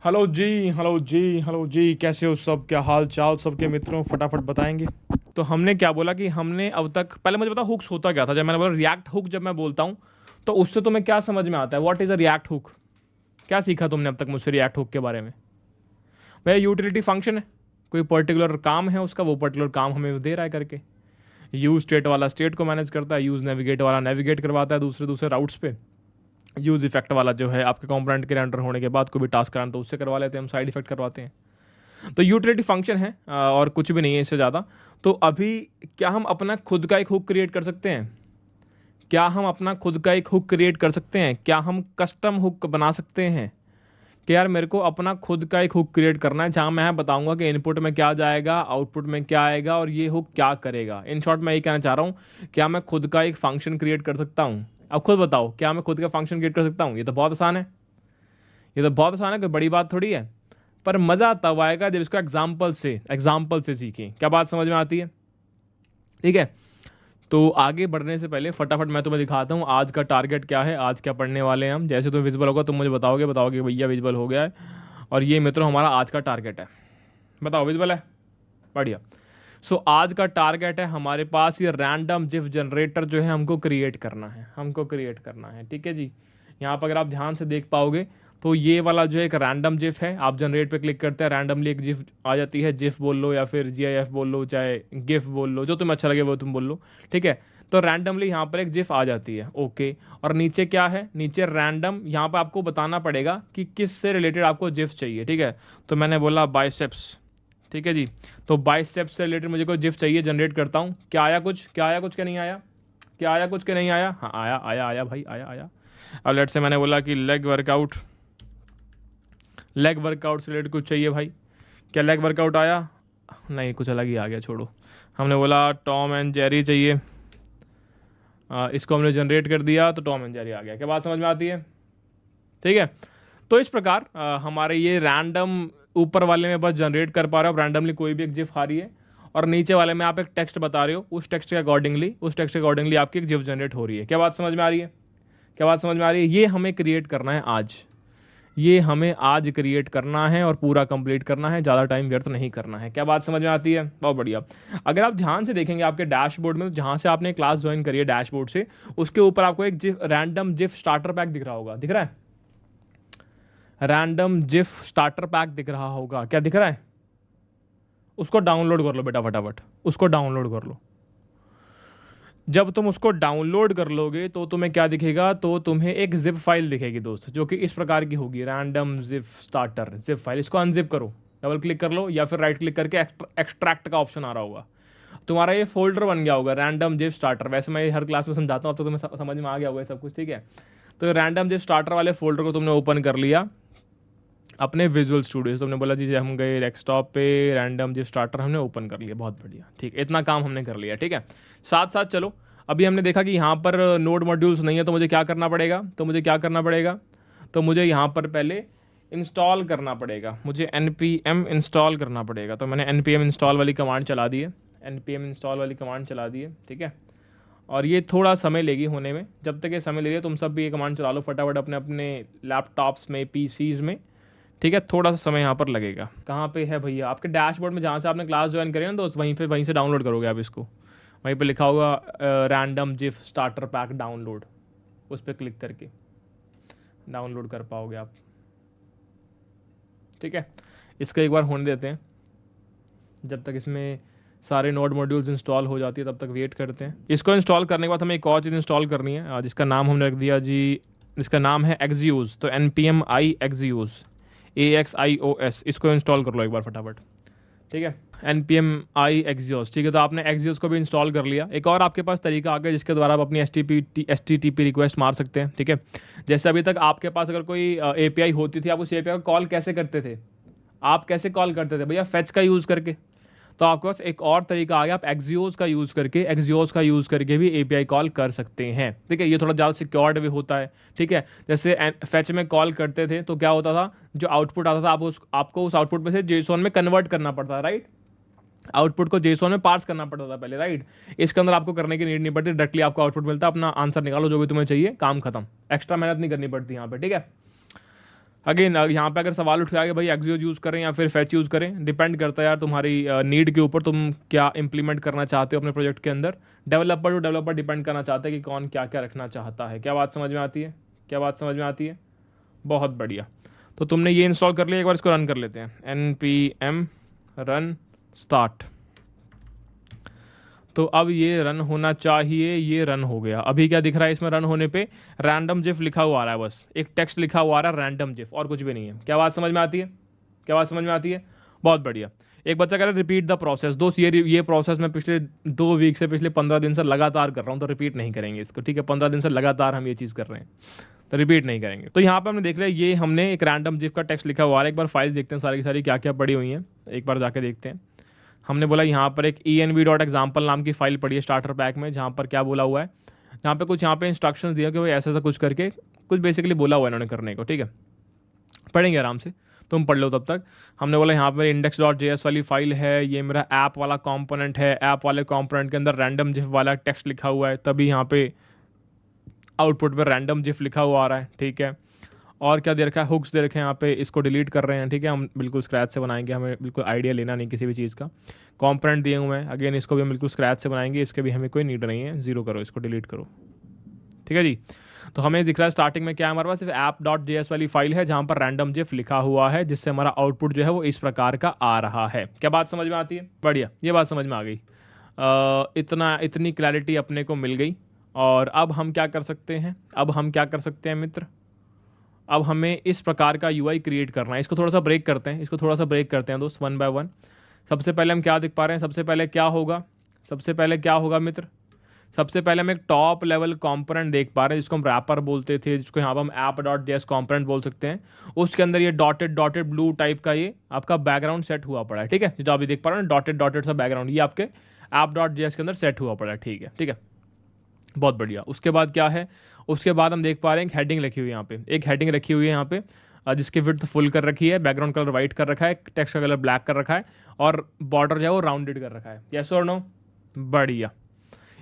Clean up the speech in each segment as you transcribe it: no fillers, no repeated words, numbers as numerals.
Hello जी, hello जी, hello जी, कैसे हो सब? क्या हाल चाल सबके मित्रों? फटाफट बताएंगे। तो हमने क्या बोला कि हमने अब तक, पहले मुझे बताओ हुक्स होता क्या था। जब मैंने बोला रिएक्ट हुक, जब मैं बोलता हूँ तो उससे तुम्हें क्या समझ में आता है? What is a react hook? क्या सीखा तुमने अब तक मुझसे रिएक्ट हुक के बारे में? वह यूटिलिटी फंक्शन है, कोई पर्टिकुलर काम है उसका, वो पर्टिकुलर काम हमें दे रहा है करके। यूज स्टेट वाला स्टेट को मैनेज करता है, यूज नेविगेट वाला नेविगेट करवाता है दूसरे दूसरे राउट्स पे। यूज इफेक्ट वाला जो है आपके कंपोनेंट के रेंडर होने के बाद कोई भी टास्क कराना तो उससे करवा लेते हैं हम, साइड इफेक्ट करवाते हैं। तो यूटिलिटी फंक्शन है और कुछ भी नहीं है इससे ज़्यादा। तो अभी क्या हम अपना खुद का एक हुक क्रिएट कर सकते हैं? क्या हम अपना खुद का एक हुक क्रिएट कर सकते हैं? क्या हम कस्टम हुक बना सकते हैं कि यार मेरे को अपना खुद का एक हुक क्रिएट करना है जहां मैं बताऊंगा कि इनपुट में क्या जाएगा, आउटपुट में क्या आएगा और ये हुक क्या करेगा? इन शॉर्ट मैं ये कहना चाह रहा हूँ, क्या मैं खुद का एक फंक्शन क्रिएट कर सकता हूँ? अब खुद बताओ, क्या मैं खुद का फंक्शन क्रिएट कर सकता हूँ? ये तो बहुत आसान है, ये तो बहुत आसान है, कोई बड़ी बात थोड़ी है। पर मज़ा तब आएगा जब इसको एग्जाम्पल से सीखें। क्या बात समझ में आती है? ठीक है। तो आगे बढ़ने से पहले फटाफट मैं तुम्हें दिखाता हूँ आज का टारगेट क्या है, आज क्या पढ़ने वाले हैं हम। जैसे तुम्हें विजिबल होगा तुम मुझे बताओगे भैया विजिबल हो गया है। और ये मित्रों हमारा आज का टारगेट है। बताओ विजिबल है? बढ़िया। सो आज का टारगेट है हमारे पास ये रैंडम जिफ जनरेटर जो है हमको क्रिएट करना है, ठीक है जी। यहाँ पर अगर आप ध्यान से देख पाओगे तो ये वाला जो एक रैंडम जिफ है, आप जनरेट पे क्लिक करते हैं, रैंडमली एक जिफ आ जाती है। जिफ बोल लो या फिर GIF बोल लो, चाहे गिफ बोल लो, जो तुम्हें अच्छा लगे वो तुम बोल लो, ठीक है। तो रैंडमली यहाँ पर एक जिफ आ जाती है, ओके। और नीचे क्या है? नीचे रैंडम, यहाँ पर आपको बताना पड़ेगा कि किस से रिलेटेड आपको जिफ चाहिए, ठीक है। तो मैंने बोला बाइसेप्स, ठीक है जी। तो बाइसेप्स से रिलेटेड मुझे कोई जिफ चाहिए, जनरेट करता हूँ। क्या आया कुछ? क्या नहीं आया? क्या आया कुछ? क्या नहीं आया? हाँ आया आया आया भाई, आया। अब लेट से मैंने बोला कि लेग वर्कआउट से रिलेटेड कुछ चाहिए भाई। क्या लेग वर्कआउट आया? नहीं, कुछ अलग ही आ गया, छोड़ो। हमने बोला टॉम एंड जेरी चाहिए, इसको हमने जनरेट कर दिया तो टॉम एंड जेरी आ गया। क्या बात समझ में आती है? ठीक है। तो इस प्रकार हमारे ये रैंडम ऊपर वाले में बस जनरेट कर पा रहे हो रैंडमली कोई भी एक जिफ आ रही है, और नीचे वाले में आप एक टेक्स्ट बता रहे हो, उस टेक्स्ट के अकॉर्डिंगली आपकी एक जिफ जनरेट हो रही है। क्या बात समझ में आ रही है? क्या बात समझ में आ रही है? ये हमें क्रिएट करना है आज, ये हमें आज क्रिएट करना है और पूरा कंप्लीट करना है, ज़्यादा टाइम व्यर्थ नहीं करना है। क्या बात समझ में आती है? बहुत बढ़िया। अगर आप ध्यान से देखेंगे आपके डैशबोर्ड में, जहाँ से आपने क्लास ज्वाइन करी है डैशबोर्ड से, उसके ऊपर आपको एक GIF, random GIF starter pack दिख रहा होगा, दिख रहा है? रैंडम जिफ स्टार्टर पैक दिख रहा होगा, क्या दिख रहा है? उसको डाउनलोड कर लो बेटा, फटाफट उसको डाउनलोड कर लो। जब तुम उसको डाउनलोड कर लोगे तो तुम्हें क्या दिखेगा? तो तुम्हें एक जिप फाइल दिखेगी दोस्त, जो कि इस प्रकार की होगी, random zip starter zip file. इसको अनजिप करो, डबल क्लिक कर लो या फिर राइट क्लिक करके एक्सट्रैक्ट का ऑप्शन आ रहा होगा, तुम्हारा ये फोल्डर बन गया होगा रैंडम जिप स्टार्टर। वैसे मैं हर क्लास में समझाता हूँ, अब तो तुम्हें समझ में आ गया होगा सब कुछ, ठीक है। तो रैंडम जिप स्टार्टर वाले फोल्डर को तुमने ओपन कर लिया अपने विजुअल स्टूडियो से। तुमने बोला जी हम गए डेस्कटॉप पे, रैंडम जिप स्टार्टर हमने ओपन कर लिया, बहुत बढ़िया, ठीक है। इतना काम हमने कर लिया, ठीक है। साथ साथ चलो, अभी हमने देखा कि यहाँ पर नोड मॉड्यूल्स नहीं है, तो मुझे क्या करना पड़ेगा? तो मुझे यहाँ पर पहले इंस्टॉल करना पड़ेगा, मुझे npm इंस्टॉल करना पड़ेगा। तो मैंने npm इंस्टॉल वाली कमांड चला दी है, ठीक है। और ये थोड़ा समय लेगी होने में, जब तक ये समय ले रही है तुम सब भी ये कमांड चला लो फटाफट अपने अपने लैपटॉप्स में, PCs में, ठीक है। थोड़ा सा समय यहाँ पर लगेगा। कहाँ पे है भैया? आपके डैशबोर्ड में जहाँ से आपने क्लास ज्वाइन करी ना दोस्त, वहीं से डाउनलोड करोगे आप इसको। वहीं पे लिखा होगा random GIF starter pack download, उस पर क्लिक करके डाउनलोड कर पाओगे आप, ठीक है। इसको एक बार होने देते हैं, जब तक इसमें सारे नोड मॉड्यूल्स इंस्टॉल हो जाती है तब तक वेट करते हैं। इसको इंस्टॉल करने के बाद हमें एक और चीज़ इंस्टॉल करनी है, जिसका नाम हमने रख दिया जी, इसका नाम है Axios। तो npm i Axios, AXIOS, इसको इंस्टॉल कर लो एक बार फटाफट, ठीक है। npm i Axios, ठीक है। तो आपने Axios को भी इंस्टॉल कर लिया। एक और आपके पास तरीका आ गया जिसके द्वारा आप अपनी HTTP रिक्वेस्ट मार सकते हैं, ठीक है। जैसे अभी तक आपके पास अगर कोई API होती थी, आप उस API को कॉल कैसे करते थे? आप कैसे कॉल करते थे भैया? फेच का यूज़ करके। तो आपके पास एक और तरीका आ गया, आप Axios का यूज़ करके भी API कॉल कर सकते हैं, ठीक है। ये थोड़ा ज़्यादा सिक्योर्ड भी होता है, ठीक है। जैसे फेच में कॉल करते थे तो क्या होता था, जो आउटपुट आता था आपको उस आउटपुट में से JSON में कन्वर्ट करना पड़ता था, राइट। आउटपुट को JSON में पार्स करना पड़ता था पहले, राइट। इसके अंदर आपको करने की नीड नहीं पड़ती, डायरेक्टली आपको आउटपुट मिलता है, अपना आंसर निकालो जो भी तुम्हें चाहिए, काम खत्म, एक्स्ट्रा मेहनत नहीं करनी पड़ती यहाँ पे, ठीक है। अगेन यहाँ पे अगर सवाल उठ गया भाई एक्सियोस यूज़ करें या फिर फैच यूज़ करें, डिपेंड करता है यार तुम्हारी नीड के ऊपर, तुम क्या इंप्लीमेंट करना चाहते हो अपने प्रोजेक्ट के अंदर। डेवलपर टू डेवलपर डिपेंड करना चाहते हैं कि कौन क्या क्या रखना चाहता है। क्या बात समझ में आती है? क्या बात समझ में आती है? बहुत बढ़िया। तो तुमने ये इंस्टॉल कर लिया, एक बार इसको रन कर लेते हैं। npm run start. तो अब ये रन होना चाहिए, ये रन हो गया। अभी क्या दिख रहा है इसमें रन होने पे? रैंडम जिफ लिखा हुआ आ रहा है, बस एक टेक्स्ट लिखा हुआ आ रहा है रैंडम जिफ, और कुछ भी नहीं है। क्या बात समझ में आती है? क्या बात समझ में आती है? बहुत बढ़िया। एक बच्चा कह रहा है रिपीट द प्रोसेस। दोस्त ये प्रोसेस मैं पिछले 2 वीक से, पिछले 15 दिन से लगातार कर रहा हूँ, तो रिपीट नहीं करेंगे इसको, ठीक है? 15 दिन से लगातार हम ये चीज़ कर रहे हैं, तो रिपीट नहीं करेंगे। तो यहाँ पर हमने देख लिया, ये हमने एक रैंडम जिफ का टेक्स्ट लिखा हुआ है। एक बार फाइल्स देखते हैं सारी की सारी क्या क्या पड़ी हुई हैं, एक बार जाके देखते हैं। हमने बोला यहाँ पर एक env.example नाम की फाइल पड़ी है स्टार्टर पैक में, जहाँ पर क्या बोला हुआ है, जहाँ पे कुछ यहाँ पे इंस्ट्रक्शंस दिया कि भाई ऐसा ऐसा कुछ करके कुछ बेसिकली बोला हुआ है इन्होंने करने को, ठीक है? पढ़ेंगे आराम से, तुम पढ़ लो तब तक। हमने बोला यहाँ पर index.js वाली फाइल है, ये मेरा ऐप वाला कॉम्पोनेंट है, ऐप वाले कॉम्पोनेंट के अंदर रैंडम जिफ वाला टेक्स्ट लिखा हुआ है, तभी यहाँ पे आउटपुट पर रैंडम जिफ लिखा हुआ आ रहा है, ठीक है? और क्या दे रखा है? हुक्स दे रखे हैं यहाँ पे, इसको डिलीट कर रहे हैं, ठीक है? हम बिल्कुल स्क्रैच से बनाएंगे, हमें बिल्कुल आइडिया लेना नहीं किसी भी चीज़ का। कॉम्पोनेंट दिए हुए हैं, अगेन इसको भी हम बिल्कुल स्क्रैच से बनाएंगे, इसके भी हमें कोई नीड नहीं है, जीरो करो, इसको डिलीट करो, ठीक है जी? तो हमें दिख रहा है स्टार्टिंग में क्या है हमारे पास, सिर्फ app.js वाली फाइल है जहाँ पर रैंडम जिफ लिखा हुआ है, जिससे हमारा आउटपुट जो है वो इस प्रकार का आ रहा है। क्या बात समझ में आती है? बढ़िया, ये बात समझ में आ गई। इतनी क्लैरिटी अपने को मिल गई। और अब हम क्या कर सकते हैं? अब हम क्या कर सकते हैं मित्र? अब हमें इस प्रकार का UI क्रिएट करना है। इसको थोड़ा सा ब्रेक करते हैं, इसको थोड़ा सा ब्रेक करते हैं दोस्त, 1 बाय 1। सबसे पहले हम क्या देख पा रहे हैं? सबसे पहले क्या होगा? सबसे पहले क्या होगा मित्र? सबसे पहले हम एक टॉप लेवल कंपोनेंट देख पा रहे हैं, जिसको हम रैपर बोलते थे, जिसको यहाँ पर हम app.js कंपोनेंट बोल सकते हैं। उसके अंदर ये डॉटेड ब्लू टाइप का ये आपका बैकग्राउंड सेट हुआ पड़ा है, ठीक है? जो अभी देख पा रहे हैं डॉटेड सा बैकग्राउंड, ये आपके app.js के अंदर सेट हुआ पड़ा है, ठीक है? ठीक है, बहुत बढ़िया। उसके बाद क्या है? उसके बाद हम देख पा रहे हैं एक हेडिंग रखी हुई है यहाँ पे, एक हेडिंग रखी हुई है यहाँ पे, जिसकी विड्थ फुल कर रखी है, बैकग्राउंड कलर वाइट कर रखा है, टेक्स्ट का कलर ब्लैक कर रखा है, और बॉर्डर जो है वो राउंडेड कर रखा है। यस और नो? बढ़िया।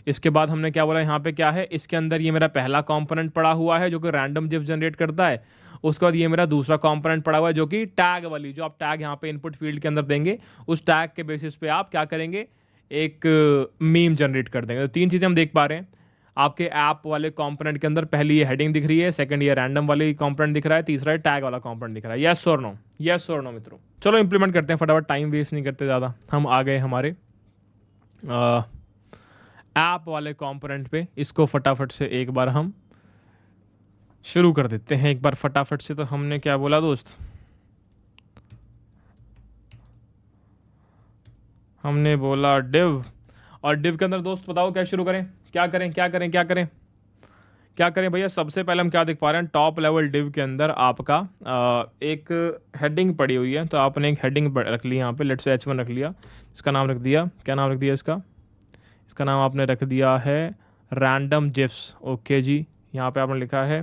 इसके बाद हमने क्या बोला यहाँ पे क्या है? इसके अंदर ये मेरा पहला कंपोनेंट पड़ा हुआ है जो कि रैंडम जिफ जनरेट करता है। उसके बाद ये मेरा दूसरा कंपोनेंट पड़ा हुआ है जो कि टैग वाली, जो आप टैग यहाँ पे इनपुट फील्ड के अंदर देंगे, उस टैग के बेसिस पे आप क्या करेंगे? एक मीम जनरेट कर देंगे। तो 3 चीज़ें हम देख पा रहे हैं आपके ऐप वाले कंपोनेंट के अंदर। पहली ये हेडिंग दिख रही है, सेकंड ये रैंडम वाली कंपोनेंट दिख रहा है, तीसरा ये टैग वाला कंपोनेंट दिख रहा है। यस और नो? यस और नो मित्रों? चलो इंप्लीमेंट करते हैं फटाफट, टाइम वेस्ट नहीं करते ज़्यादा। हम आ गए हमारे ऐप वाले कंपोनेंट पे। इसको फटाफट से एक बार हम शुरू कर देते हैं, एक बार फटाफट से। तो हमने क्या बोला दोस्त? हमने बोला डिव, और डिव के अंदर दोस्त बताओ क्या शुरू करें? क्या करें क्या करें क्या करें क्या करें भैया? सबसे पहले हम क्या देख पा रहे हैं? टॉप लेवल डिव के अंदर आपका एक हेडिंग पड़ी हुई है। तो आपने एक हेडिंग रख ली यहाँ पे, लेट्स से H1 रख लिया, इसका नाम रख दिया, क्या नाम रख दिया इसका? इसका नाम आपने रख दिया है रैंडम जिफ्स। ओके जी, यहाँ पे आपने लिखा है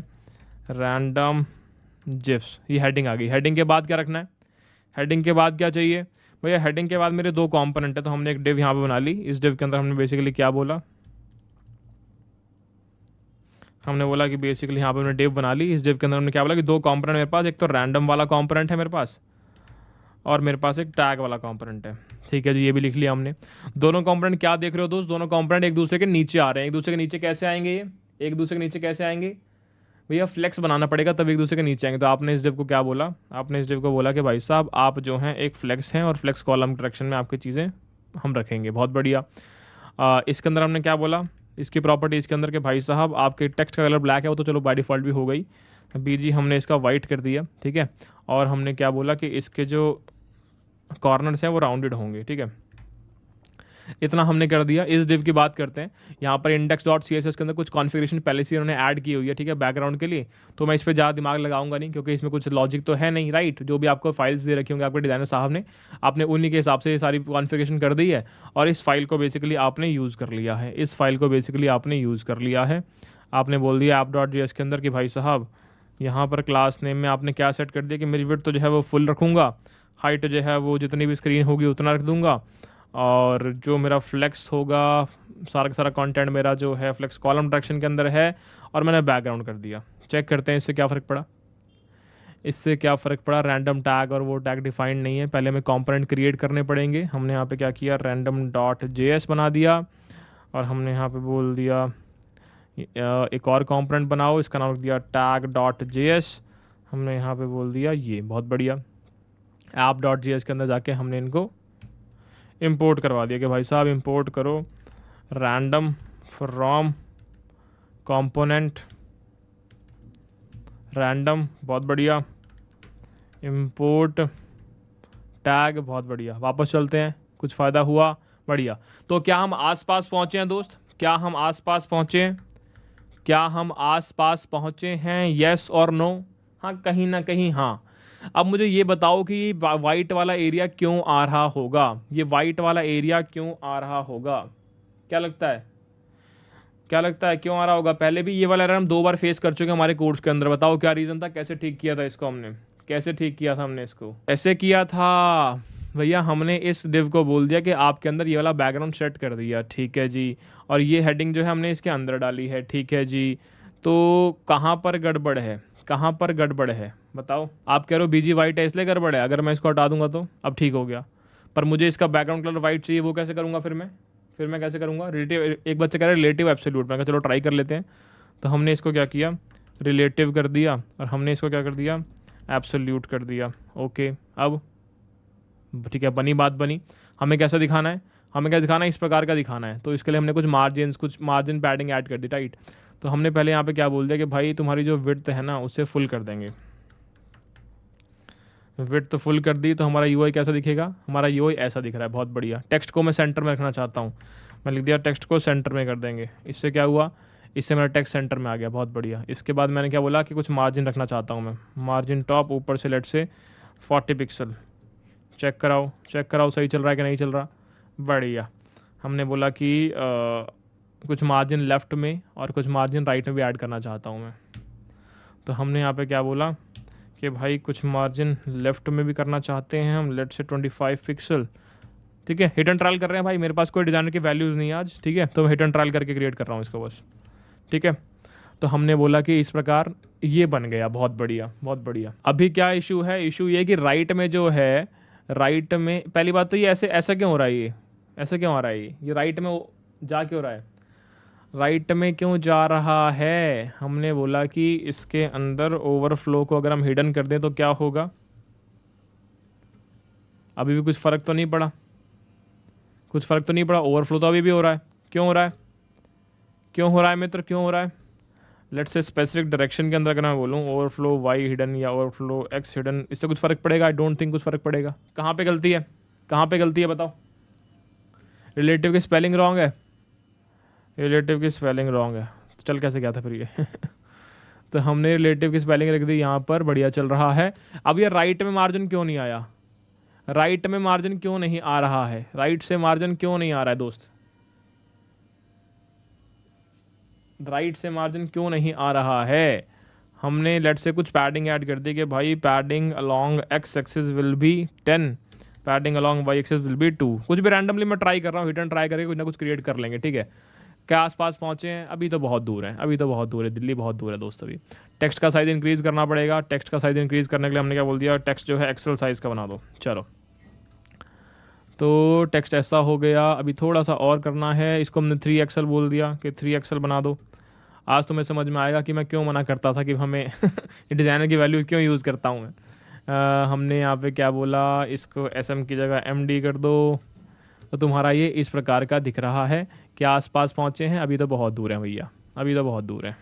रैंडम जिफ्स, ये हेडिंग आ गई। हेडिंग के बाद क्या रखना है? हेडिंग के बाद क्या चाहिए भैया? हेडिंग के बाद मेरे 2 कंपोनेंट है, तो हमने एक डिव यहाँ पे बना ली। इस डिव के अंदर हमने बेसिकली क्या बोला? हमने बोला कि बेसिकली यहाँ पे हमने डिव बना ली। इस डिव के अंदर हमने क्या बोला कि 2 कंपोनेंट मेरे पास, एक तो रैंडम वाला कंपोनेंट है मेरे पास, और मेरे पास एक टैग वाला कंपोनेंट है, ठीक है जी? ये भी लिख लिया हमने। दोनों कंपोनेंट क्या देख रहे हो दोस्त? दोनों कंपोनेंट एक दूसरे के नीचे आ रहे हैं। एक दूसरे के नीचे कैसे आएंगे? ये एक दूसरे के नीचे कैसे आएंगे भैया? फ्लेक्स बनाना पड़ेगा तब एक दूसरे के नीचे आएंगे। तो आपने इस डिव को क्या बोला? आपने इस डिव को बोला कि भाई साहब आप जो हैं एक फ्लेक्स हैं, और फ्लेक्स कॉलम डायरेक्शन में आपकी चीज़ें हम रखेंगे। बहुत बढ़िया। इसके अंदर हमने क्या बोला? इसकी प्रॉपर्टीज़ के अंदर के भाई साहब आपके टेक्स्ट का कलर ब्लैक है, वो तो चलो बाय डिफ़ॉल्ट भी हो गई। बीजी हमने इसका वाइट कर दिया, ठीक है? और हमने क्या बोला कि इसके जो कॉर्नर्स हैं वो राउंडेड होंगे, ठीक है? इतना हमने कर दिया। इस डिव की बात करते हैं। यहाँ पर index.css के अंदर कुछ कॉन्फ़िगरेशन पहले से उन्होंने ऐड की हुई है, ठीक है, बैकग्राउंड के लिए। तो मैं इस पर ज़्यादा दिमाग लगाऊंगा नहीं, क्योंकि इसमें कुछ लॉजिक तो है नहीं, राइट? जो भी आपको फाइल्स दे रखी होंगे आपके डिज़ाइनर साहब ने, आपने उन्हीं के हिसाब से ये सारी कॉन्फ़िगरेशन कर दी है, और इस फाइल को बेसिकली आपने यूज़ कर लिया है। इस फाइल को बेसिकली आपने यूज़ कर लिया है। आपने बोल दिया app.js के अंदर कि भाई साहब यहाँ पर क्लास नेम में आपने क्या सेट कर दिया कि मेरी विड्थ तो जो है वो फुल रखूँगा, हाइट जो है वो जितनी भी स्क्रीन होगी उतना रख दूँगा, और जो मेरा फ्लेक्स होगा सारा का सारा कंटेंट मेरा जो है फ्लेक्स कॉलम डायरेक्शन के अंदर है, और मैंने बैकग्राउंड कर दिया। चेक करते हैं इससे क्या फ़र्क पड़ा। इससे क्या फ़र्क पड़ा, रैंडम टैग और वो टैग डिफाइंड नहीं है, पहले हमें कंपोनेंट क्रिएट करने पड़ेंगे। हमने यहाँ पे क्या किया, रैंडम डॉट जेएस बना दिया और हमने यहाँ पे बोल दिया एक और कंपोनेंट बनाओ, इसका नाम रख दिया टैग डॉट जेएस। हमने यहाँ पे बोल दिया ये, बहुत बढ़िया, ऐप डॉट जेएस के अंदर जाके हमने इनको इंपोर्ट करवा दिया कि भाई साहब इंपोर्ट करो रैंडम फ्रॉम कंपोनेंट रैंडम, बहुत बढ़िया, इंपोर्ट टैग, बहुत बढ़िया। वापस चलते हैं, कुछ फ़ायदा हुआ, बढ़िया। तो क्या हम आसपास पहुँचे हैं दोस्त, क्या हम आसपास पहुँचे हैं, क्या हम आसपास पहुँचे हैं, येस और नो? हाँ, कहीं ना कहीं हाँ। अब मुझे ये बताओ कि वाइट वाला एरिया क्यों आ रहा होगा, ये वाइट वाला एरिया क्यों आ रहा होगा, क्या लगता है, क्या लगता है क्यों आ रहा होगा? पहले भी ये वाला एरर हम 2 बार फेस कर चुके हैं हमारे कोर्स के अंदर। बताओ क्या रीज़न था, कैसे ठीक किया था इसको हमने, कैसे ठीक किया था हमने इसको? ऐसे किया था भैया, हमने इस डिव को बोल दिया कि आपके अंदर ये वाला बैकग्राउंड सेट कर दिया, ठीक है जी, और ये हेडिंग जो है हमने इसके अंदर डाली है, ठीक है जी। तो कहाँ पर गड़बड़ है, कहाँ पर गड़बड़ है बताओ? आप कह रहे हो बीजी वाइट है इसलिए गड़बड़ है, अगर मैं इसको हटा दूंगा तो अब ठीक हो गया, पर मुझे इसका बैकग्राउंड कलर वाइट चाहिए, वो कैसे करूँगा फिर मैं कैसे करूँगा? रिलेटिव, एक बच्चा कह रहा है रिलेटिव एब्सोल्यूट, मैं कहा चलो ट्राई कर लेते हैं। तो हमने इसको क्या किया, रिलेटिव कर दिया और हमने इसको क्या कर दिया, एब्सोल्यूट कर दिया। ओके, अब ठीक है, बनी बात बनी। हमें कैसा दिखाना है, हमें क्या दिखाना है, इस प्रकार का दिखाना है। तो इसके लिए हमने कुछ मार्जिन पैडिंग ऐड कर दी, राइट। तो हमने पहले यहाँ पे क्या बोल दिया कि भाई तुम्हारी जो विड्थ है ना उसे फुल कर देंगे, विड्थ तो फुल कर दी। तो हमारा यूआई कैसा दिखेगा, हमारा यूआई ऐसा दिख रहा है, बहुत बढ़िया। टेक्स्ट को मैं सेंटर में रखना चाहता हूँ, मैं लिख दिया टेक्स्ट को सेंटर में कर देंगे। इससे क्या हुआ, इससे मेरा टेक्स्ट सेंटर में आ गया, बहुत बढ़िया। इसके बाद मैंने क्या बोला कि कुछ मार्जिन रखना चाहता हूँ मैं, मार्जिन टॉप ऊपर से लेट से 40 पिक्सल। चेक कराओ सही चल रहा है कि नहीं चल रहा, बढ़िया। हमने बोला कि कुछ मार्जिन लेफ़्ट में और कुछ मार्जिन राइट में भी ऐड करना चाहता हूँ मैं। तो हमने यहाँ पे क्या बोला कि भाई कुछ मार्जिन लेफ़्ट में भी करना चाहते हैं हम, लेट से 25 पिक्सल, ठीक है। हिट एंड ट्रायल कर रहे हैं भाई, मेरे पास कोई डिज़ाइनर की वैल्यूज़ नहीं है आज, ठीक है, तो मैं हिट एंड ट्रायल करके क्रिएट कर रहा हूँ इसको बस, ठीक है। तो हमने बोला कि इस प्रकार ये बन गया, बहुत बढ़िया बहुत बढ़िया। अभी क्या इशू है, इशू ये कि राइट में जो है, राइट में पहली बात तो ये ऐसा क्यों हो रहा है, ये ऐसा क्यों आ रहा है, ये राइट में जा क्यों रहा है, राइट में क्यों जा रहा है? हमने बोला कि इसके अंदर ओवरफ्लो को अगर हम हिडन कर दें तो क्या होगा? अभी भी कुछ फ़र्क तो नहीं पड़ा, कुछ फ़र्क तो नहीं पड़ा, ओवरफ्लो तो अभी भी हो रहा है। क्यों हो रहा है, क्यों हो रहा है मित्र, क्यों हो रहा है? लेट्स से स्पेसिफिक डायरेक्शन के अंदर अगर मैं बोलूँ ओवरफ्लो वाई हिडन या ओवरफ्लो एक्स हिडन, इससे कुछ फ़र्क पड़ेगा? आई डोंट थिंक कुछ फ़र्क पड़ेगा। कहाँ पे गलती है, कहाँ पे गलती है बताओ? रिलेटिव की स्पेलिंग रॉन्ग है, रिलेटिव की स्पेलिंग रॉन्ग है, तो चल कैसे गया था फिर ये तो हमने रिलेटिव की स्पेलिंग रख दी यहाँ पर, बढ़िया चल रहा है। अब ये राइट में मार्जिन क्यों नहीं आया, राइट में मार्जिन क्यों नहीं आ रहा है, राइट से मार्जिन क्यों नहीं आ रहा है दोस्त, राइट से मार्जिन क्यों नहीं आ रहा है? हमने लेट से कुछ पैडिंग ऐड कर दी कि भाई padding along X axis will be 10, padding along Y axis will be 2, कुछ भी रैंडमली मैं ट्राई कर रहा हूँ, हिट एंड ट्राई करके कुछ ना कुछ क्रिएट कर लेंगे, ठीक है। क्या आसपास पहुँचे हैं? अभी तो बहुत दूर है, अभी तो बहुत दूर है, दिल्ली बहुत दूर है दोस्त। अभी टेक्स्ट का साइज़ इंक्रीज़ करना पड़ेगा, टेक्स्ट का साइज़ इंक्रीज़ करने के लिए हमने क्या बोल दिया, टेक्स्ट जो है एक्सेल साइज़ का बना दो। चलो, तो टेक्स्ट ऐसा हो गया। अभी थोड़ा सा और करना है, इसको हमने 3XL बोल दिया कि 3XL बना दो। आज तुम्हें समझ में आएगा कि मैं क्यों मना करता था कि हमें डिज़ाइनर की वैल्यूज़ क्यों यूज़ करता हूँ मैं। हमने यहाँ पे क्या बोला, इसको SM की जगह MD कर दो। तो तुम्हारा ये इस प्रकार का दिख रहा है कि आसपास पहुँचे हैं, अभी तो बहुत दूर है भैया, अभी तो बहुत दूर है।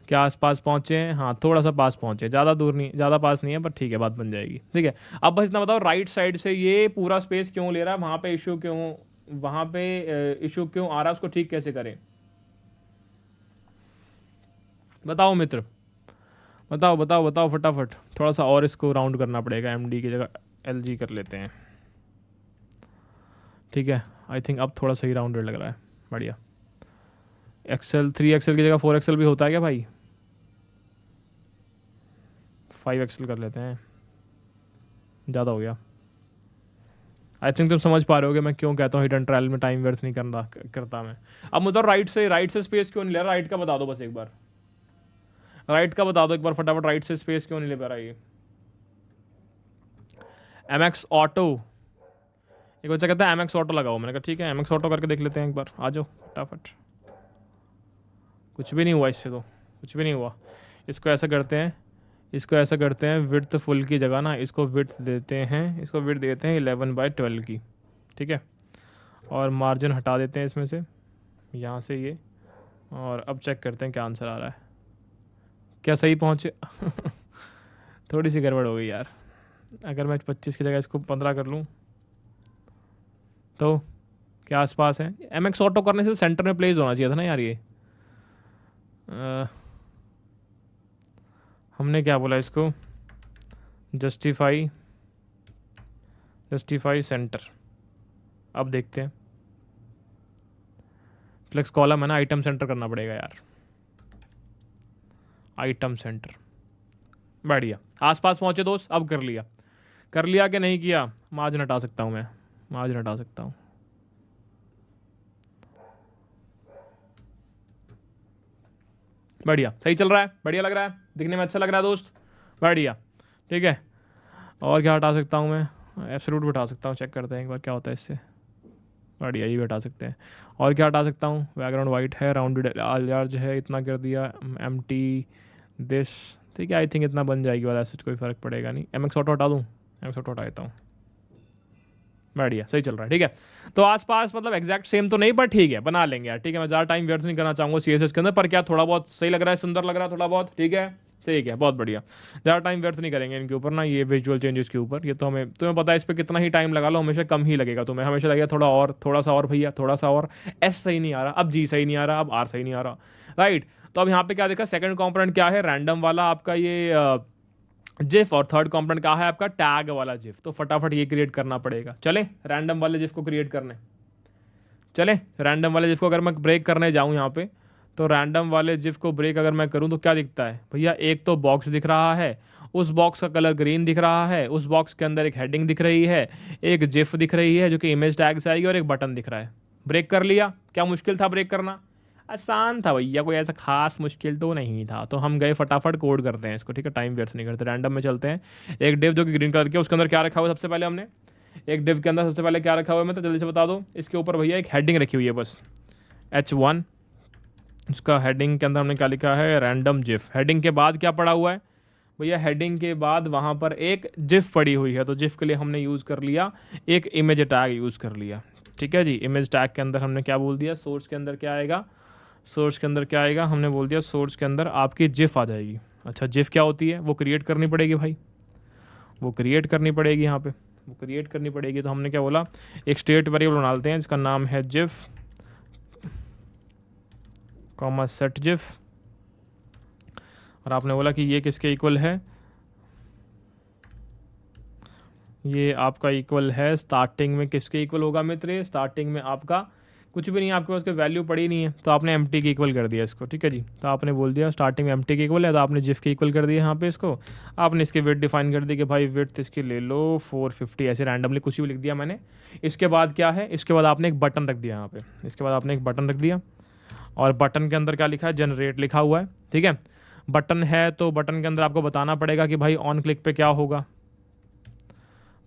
क्या आसपास पहुँचे हैं? हाँ, थोड़ा सा पास पहुँचे, ज़्यादा दूर नहीं, ज़्यादा पास नहीं है, पर ठीक है, बात बन जाएगी, ठीक है। अब बस इतना बताओ, राइट साइड से ये पूरा स्पेस क्यों ले रहा है, वहाँ पे इशू क्यों, वहाँ पे इशू क्यों आ रहा है, उसको ठीक कैसे करें? बताओ मित्र, बताओ बताओ बताओ फटाफट। थोड़ा सा और इसको राउंड करना पड़ेगा, MD की जगह LG कर लेते हैं, ठीक है। आई थिंक अब थोड़ा सही राउंडेड लग रहा है, बढ़िया। XL 3XL की जगह 4XL भी होता है क्या भाई? 5XL कर लेते हैं, ज़्यादा हो गया। आई थिंक तुम समझ पा रहे होगे मैं क्यों कहता हूँ हिडन ट्रायल में टाइम वेस्ट नहीं करता मैं। अब मतलब राइट से स्पेस क्यों नहीं ले रहा, राइट का बता दो बस एक बार, राइट का बता दो एक बार फटाफट, राइट से स्पेस क्यों नहीं ले पा रहा ये। MX ऑटो, एक बच्चा कहता है MX ऑटो लगाओ, मैंने कहा ठीक है MX ऑटो करके देख लेते हैं एक बार, आ जाओ फटाफट। कुछ भी नहीं हुआ इससे, तो कुछ भी नहीं हुआ। इसको ऐसा करते हैं, इसको ऐसा करते हैं, विड्थ फुल की जगह ना इसको विड्थ देते हैं, इसको विड्थ देते हैं 11/12 की, ठीक है। और मार्जिन हटा देते हैं इसमें से, यहाँ से ये, और अब चेक करते हैं क्या आंसर आ रहा है, क्या सही पहुँचे। थोड़ी सी गड़बड़ हो गई यार। अगर मैं 25 की जगह इसको 15 कर लूँ तो क्या आसपास है। MX ऑटो करने से सेंटर में प्लेस होना चाहिए था ना यार ये। हमने क्या बोला इसको, जस्टिफाई सेंटर। अब देखते हैं, फ्लेक्स कॉलम है ना, आइटम सेंटर करना पड़ेगा यार, आइटम सेंटर। बढ़िया, आसपास पहुंचे दोस्त। अब कर लिया कि नहीं किया। मार्जिन हटा सकता हूं मैं, मार्जिन हटा सकता हूं। बढ़िया, सही चल रहा है, बढ़िया लग रहा है, दिखने में अच्छा लग रहा है दोस्त, बढ़िया, ठीक है। और क्या हटा सकता हूँ मैं, एब्सोल्यूट भी हटा सकता हूँ, चेक करते हैं एक बार क्या होता है इससे। बढ़िया, ये भी हटा सकते हैं। और क्या हटा सकता हूँ, बैकग्राउंड वाइट है, राउंडेड लार्ज है, इतना कर दिया, एम्प्टी दिस, ठीक है। आई थिंक इतना बन जाएगी वाला, ऐसे कोई फ़र्क पड़ेगा नहीं। MX ऑटो हटा दूँ, MX ऑटो हटा देता हूँ। बढ़िया, सही चल रहा है, ठीक है। तो आसपास मतलब एग्जैक्ट सेम तो नहीं, पर ठीक है, बना लेंगे यार, ठीक है। मैं ज़्यादा टाइम व्यर्थ नहीं करना चाहूँगा CSS के अंदर, पर क्या थोड़ा बहुत सही लग रहा है, सुंदर लग रहा है थोड़ा बहुत, ठीक है, ठीक है, बहुत बढ़िया। ज़्यादा टाइम व्यर्थ नहीं करेंगे इनके ऊपर ना, ये विजुअल चेंजेस के ऊपर। ये तो हमें, तुम्हें पता है इस पर कितना ही टाइम लगा लो हमेशा कम ही लगेगा, तुम्हें हमेशा लगेगा थोड़ा और, थोड़ा सा और भैया, थोड़ा सा और। S सही नहीं आ रहा, अब G सही नहीं आ रहा, अब R सही नहीं आ रहा, राइट। तो अब यहाँ पे क्या देखा, सेकंड कंपोनेंट क्या है, रैंडम वाला आपका ये जिफ, और थर्ड कंपोनेंट क्या है आपका, टैग वाला जिफ। तो फटाफट ये क्रिएट करना पड़ेगा। चले रैंडम वाले जिफ को क्रिएट करने, चले रैंडम वाले जिफ को अगर मैं ब्रेक करने जाऊं यहाँ पे, तो रैंडम वाले जिफ को ब्रेक अगर मैं करूं तो क्या दिखता है भैया, एक तो बॉक्स दिख रहा है, उस बॉक्स का कलर ग्रीन दिख रहा है, उस बॉक्स के अंदर एक हेडिंग दिख रही है, एक जिफ दिख रही है जो कि इमेज टैग से आएगी, और एक बटन दिख रहा है। ब्रेक कर लिया। क्या मुश्किल था ब्रेक करना, आसान था भैया, कोई ऐसा खास मुश्किल तो नहीं था। तो हम गए फटाफट कोड करते हैं इसको, ठीक है, टाइम वेस्ट नहीं करते, रैंडम में चलते हैं। एक डिव जो कि ग्रीन कलर की है, उसके अंदर क्या रखा हुआ है सबसे पहले हमने, एक डिव के अंदर सबसे पहले क्या रखा हुआ है, मैं तो जल्दी से बता दो। इसके ऊपर भैया एक हेडिंग रखी हुई है बस, H1। उसका हेडिंग के अंदर हमने क्या लिखा है, रैंडम जिफ। हेडिंग के बाद क्या पड़ा हुआ है भैया, हेडिंग के बाद वहाँ पर एक जिफ पड़ी हुई है, तो जिफ के लिए हमने यूज़ कर लिया एक इमेज टैग यूज़ कर लिया, ठीक है जी। इमेज टैग के अंदर हमने क्या बोल दिया, सोर्स के अंदर क्या आएगा, सोर्स के अंदर क्या आएगा, हमने बोल दिया सोर्स के अंदर आपकी जिफ आ जाएगी। अच्छा, जिफ क्या होती है, वो क्रिएट करनी पड़ेगी भाई, वो क्रिएट करनी पड़ेगी यहाँ पे, वो क्रिएट करनी पड़ेगी। तो हमने क्या बोला, एक स्टेट वेरिएबल बना लेते हैं जिसका नाम है जिफ, कॉमा सेट जिफ। और आपने बोला कि ये किसके इक्वल है, ये आपका इक्वल है स्टार्टिंग में, किसके इक्वल होगा मित्र, स्टार्टिंग में आपका कुछ भी नहीं है, आपके पास कोई वैल्यू पड़ी नहीं है, तो आपने एम्प्टी के इक्वल कर दिया इसको, ठीक है जी। तो आपने बोल दिया स्टार्टिंग में एम्प्टी के इक्वल है, तो आपने जिफ के इक्वल कर दिया यहाँ पे इसको। आपने इसकी वेट डिफाइन कर दी कि भाई वेट इसकी ले लो 450, ऐसे रैंडमली कुछ भी लिख दिया मैंने। इसके बाद क्या है, इसके बाद आपने एक बटन रख दिया यहाँ पे, इसके बाद आपने एक बटन रख दिया, और बटन के अंदर क्या लिखा है, जनरेट लिखा हुआ है, ठीक है। बटन है तो बटन के अंदर आपको बताना पड़ेगा कि भाई ऑन क्लिक पे क्या होगा।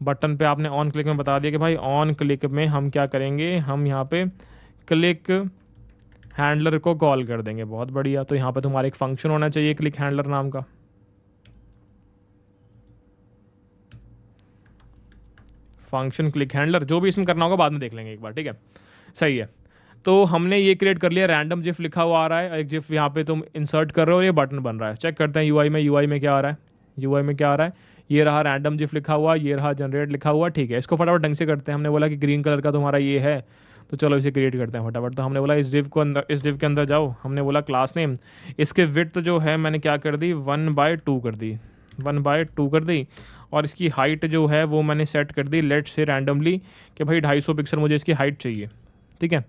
बटन पे आपने ऑन क्लिक में बता दिया कि भाई ऑन क्लिक में हम क्या करेंगे, हम यहाँ पे क्लिक हैंडलर को कॉल कर देंगे। बहुत बढ़िया। तो यहाँ पे तुम्हारा एक फंक्शन होना चाहिए क्लिक हैंडलर नाम का, फंक्शन क्लिक हैंडलर, जो भी इसमें करना होगा बाद में देख लेंगे एक बार, ठीक है, सही है। तो हमने ये क्रिएट कर लिया, रैंडम जिफ लिखा हुआ आ रहा है, एक जिफ यहाँ पे तुम इंसर्ट कर रहे हो और ये बटन बन रहा है। चेक करते हैं यूआई में क्या आ रहा है, यूआई में क्या आ रहा है, ये रहा रैंडम जिफ लिखा हुआ, ये रहा जनरेट लिखा हुआ, ठीक है। इसको फटाफट ढंग से करते हैं। हमने बोला कि ग्रीन कलर का तुम्हारा ये है, तो चलो इसे क्रिएट करते हैं फटाफट। तो हमने बोला इस डिव को अंदर, इस डिव के अंदर जाओ, हमने बोला क्लास नेम, इसके विड्थ जो है मैंने क्या कर दी 1/2 कर दी, 1/2 कर दी। और इसकी हाइट जो है वो मैंने सेट कर दी लेट से रैंडमली कि भाई 250 पिक्सल मुझे इसकी हाइट चाहिए, ठीक है।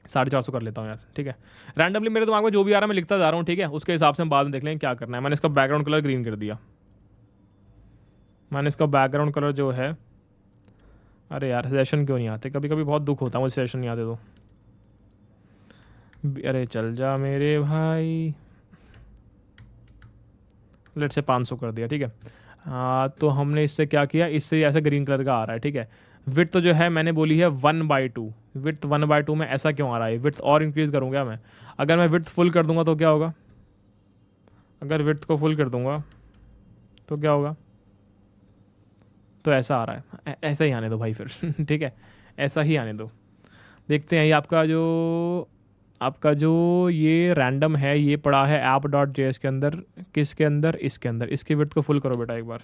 450 कर लेता हूँ यार, ठीक है। रैंडमली मेरे दिमाग में जो भी आ रहा है मैं लिखता जा रहा हूँ, ठीक है। उसके हिसाब से हम बाद में देख लेंगे क्या करना है। मैंने इसका बैकग्राउंड कलर ग्रीन कर दिया, मैंने इसका बैकग्राउंड कलर जो है, अरे यार सेशन क्यों नहीं आते, कभी कभी बहुत दुख होता है मुझे सेशन नहीं आते तो। अरे चल जा मेरे भाई, लेट से 500 कर दिया, ठीक है। तो हमने इससे क्या किया, इससे ऐसा ग्रीन कलर का आ रहा है, ठीक है। विड्थ तो जो है मैंने बोली है 1/2, विड्थ 1/2 में ऐसा क्यों आ रहा है, विड्थ और इंक्रीज़ करूँगा मैं। अगर मैं विड्थ फुल कर दूंगा तो क्या होगा, अगर विड्थ को फुल कर दूंगा तो क्या होगा, तो ऐसा आ रहा है, ऐसा ही आने दो भाई फिर ठीक है, ऐसा ही आने दो। देखते हैं ये आपका जो ये रैंडम है, ये पड़ा है app.js के अंदर, किसके अंदर, इसके अंदर। इसकी विड्थ को फुल करो बेटा एक बार,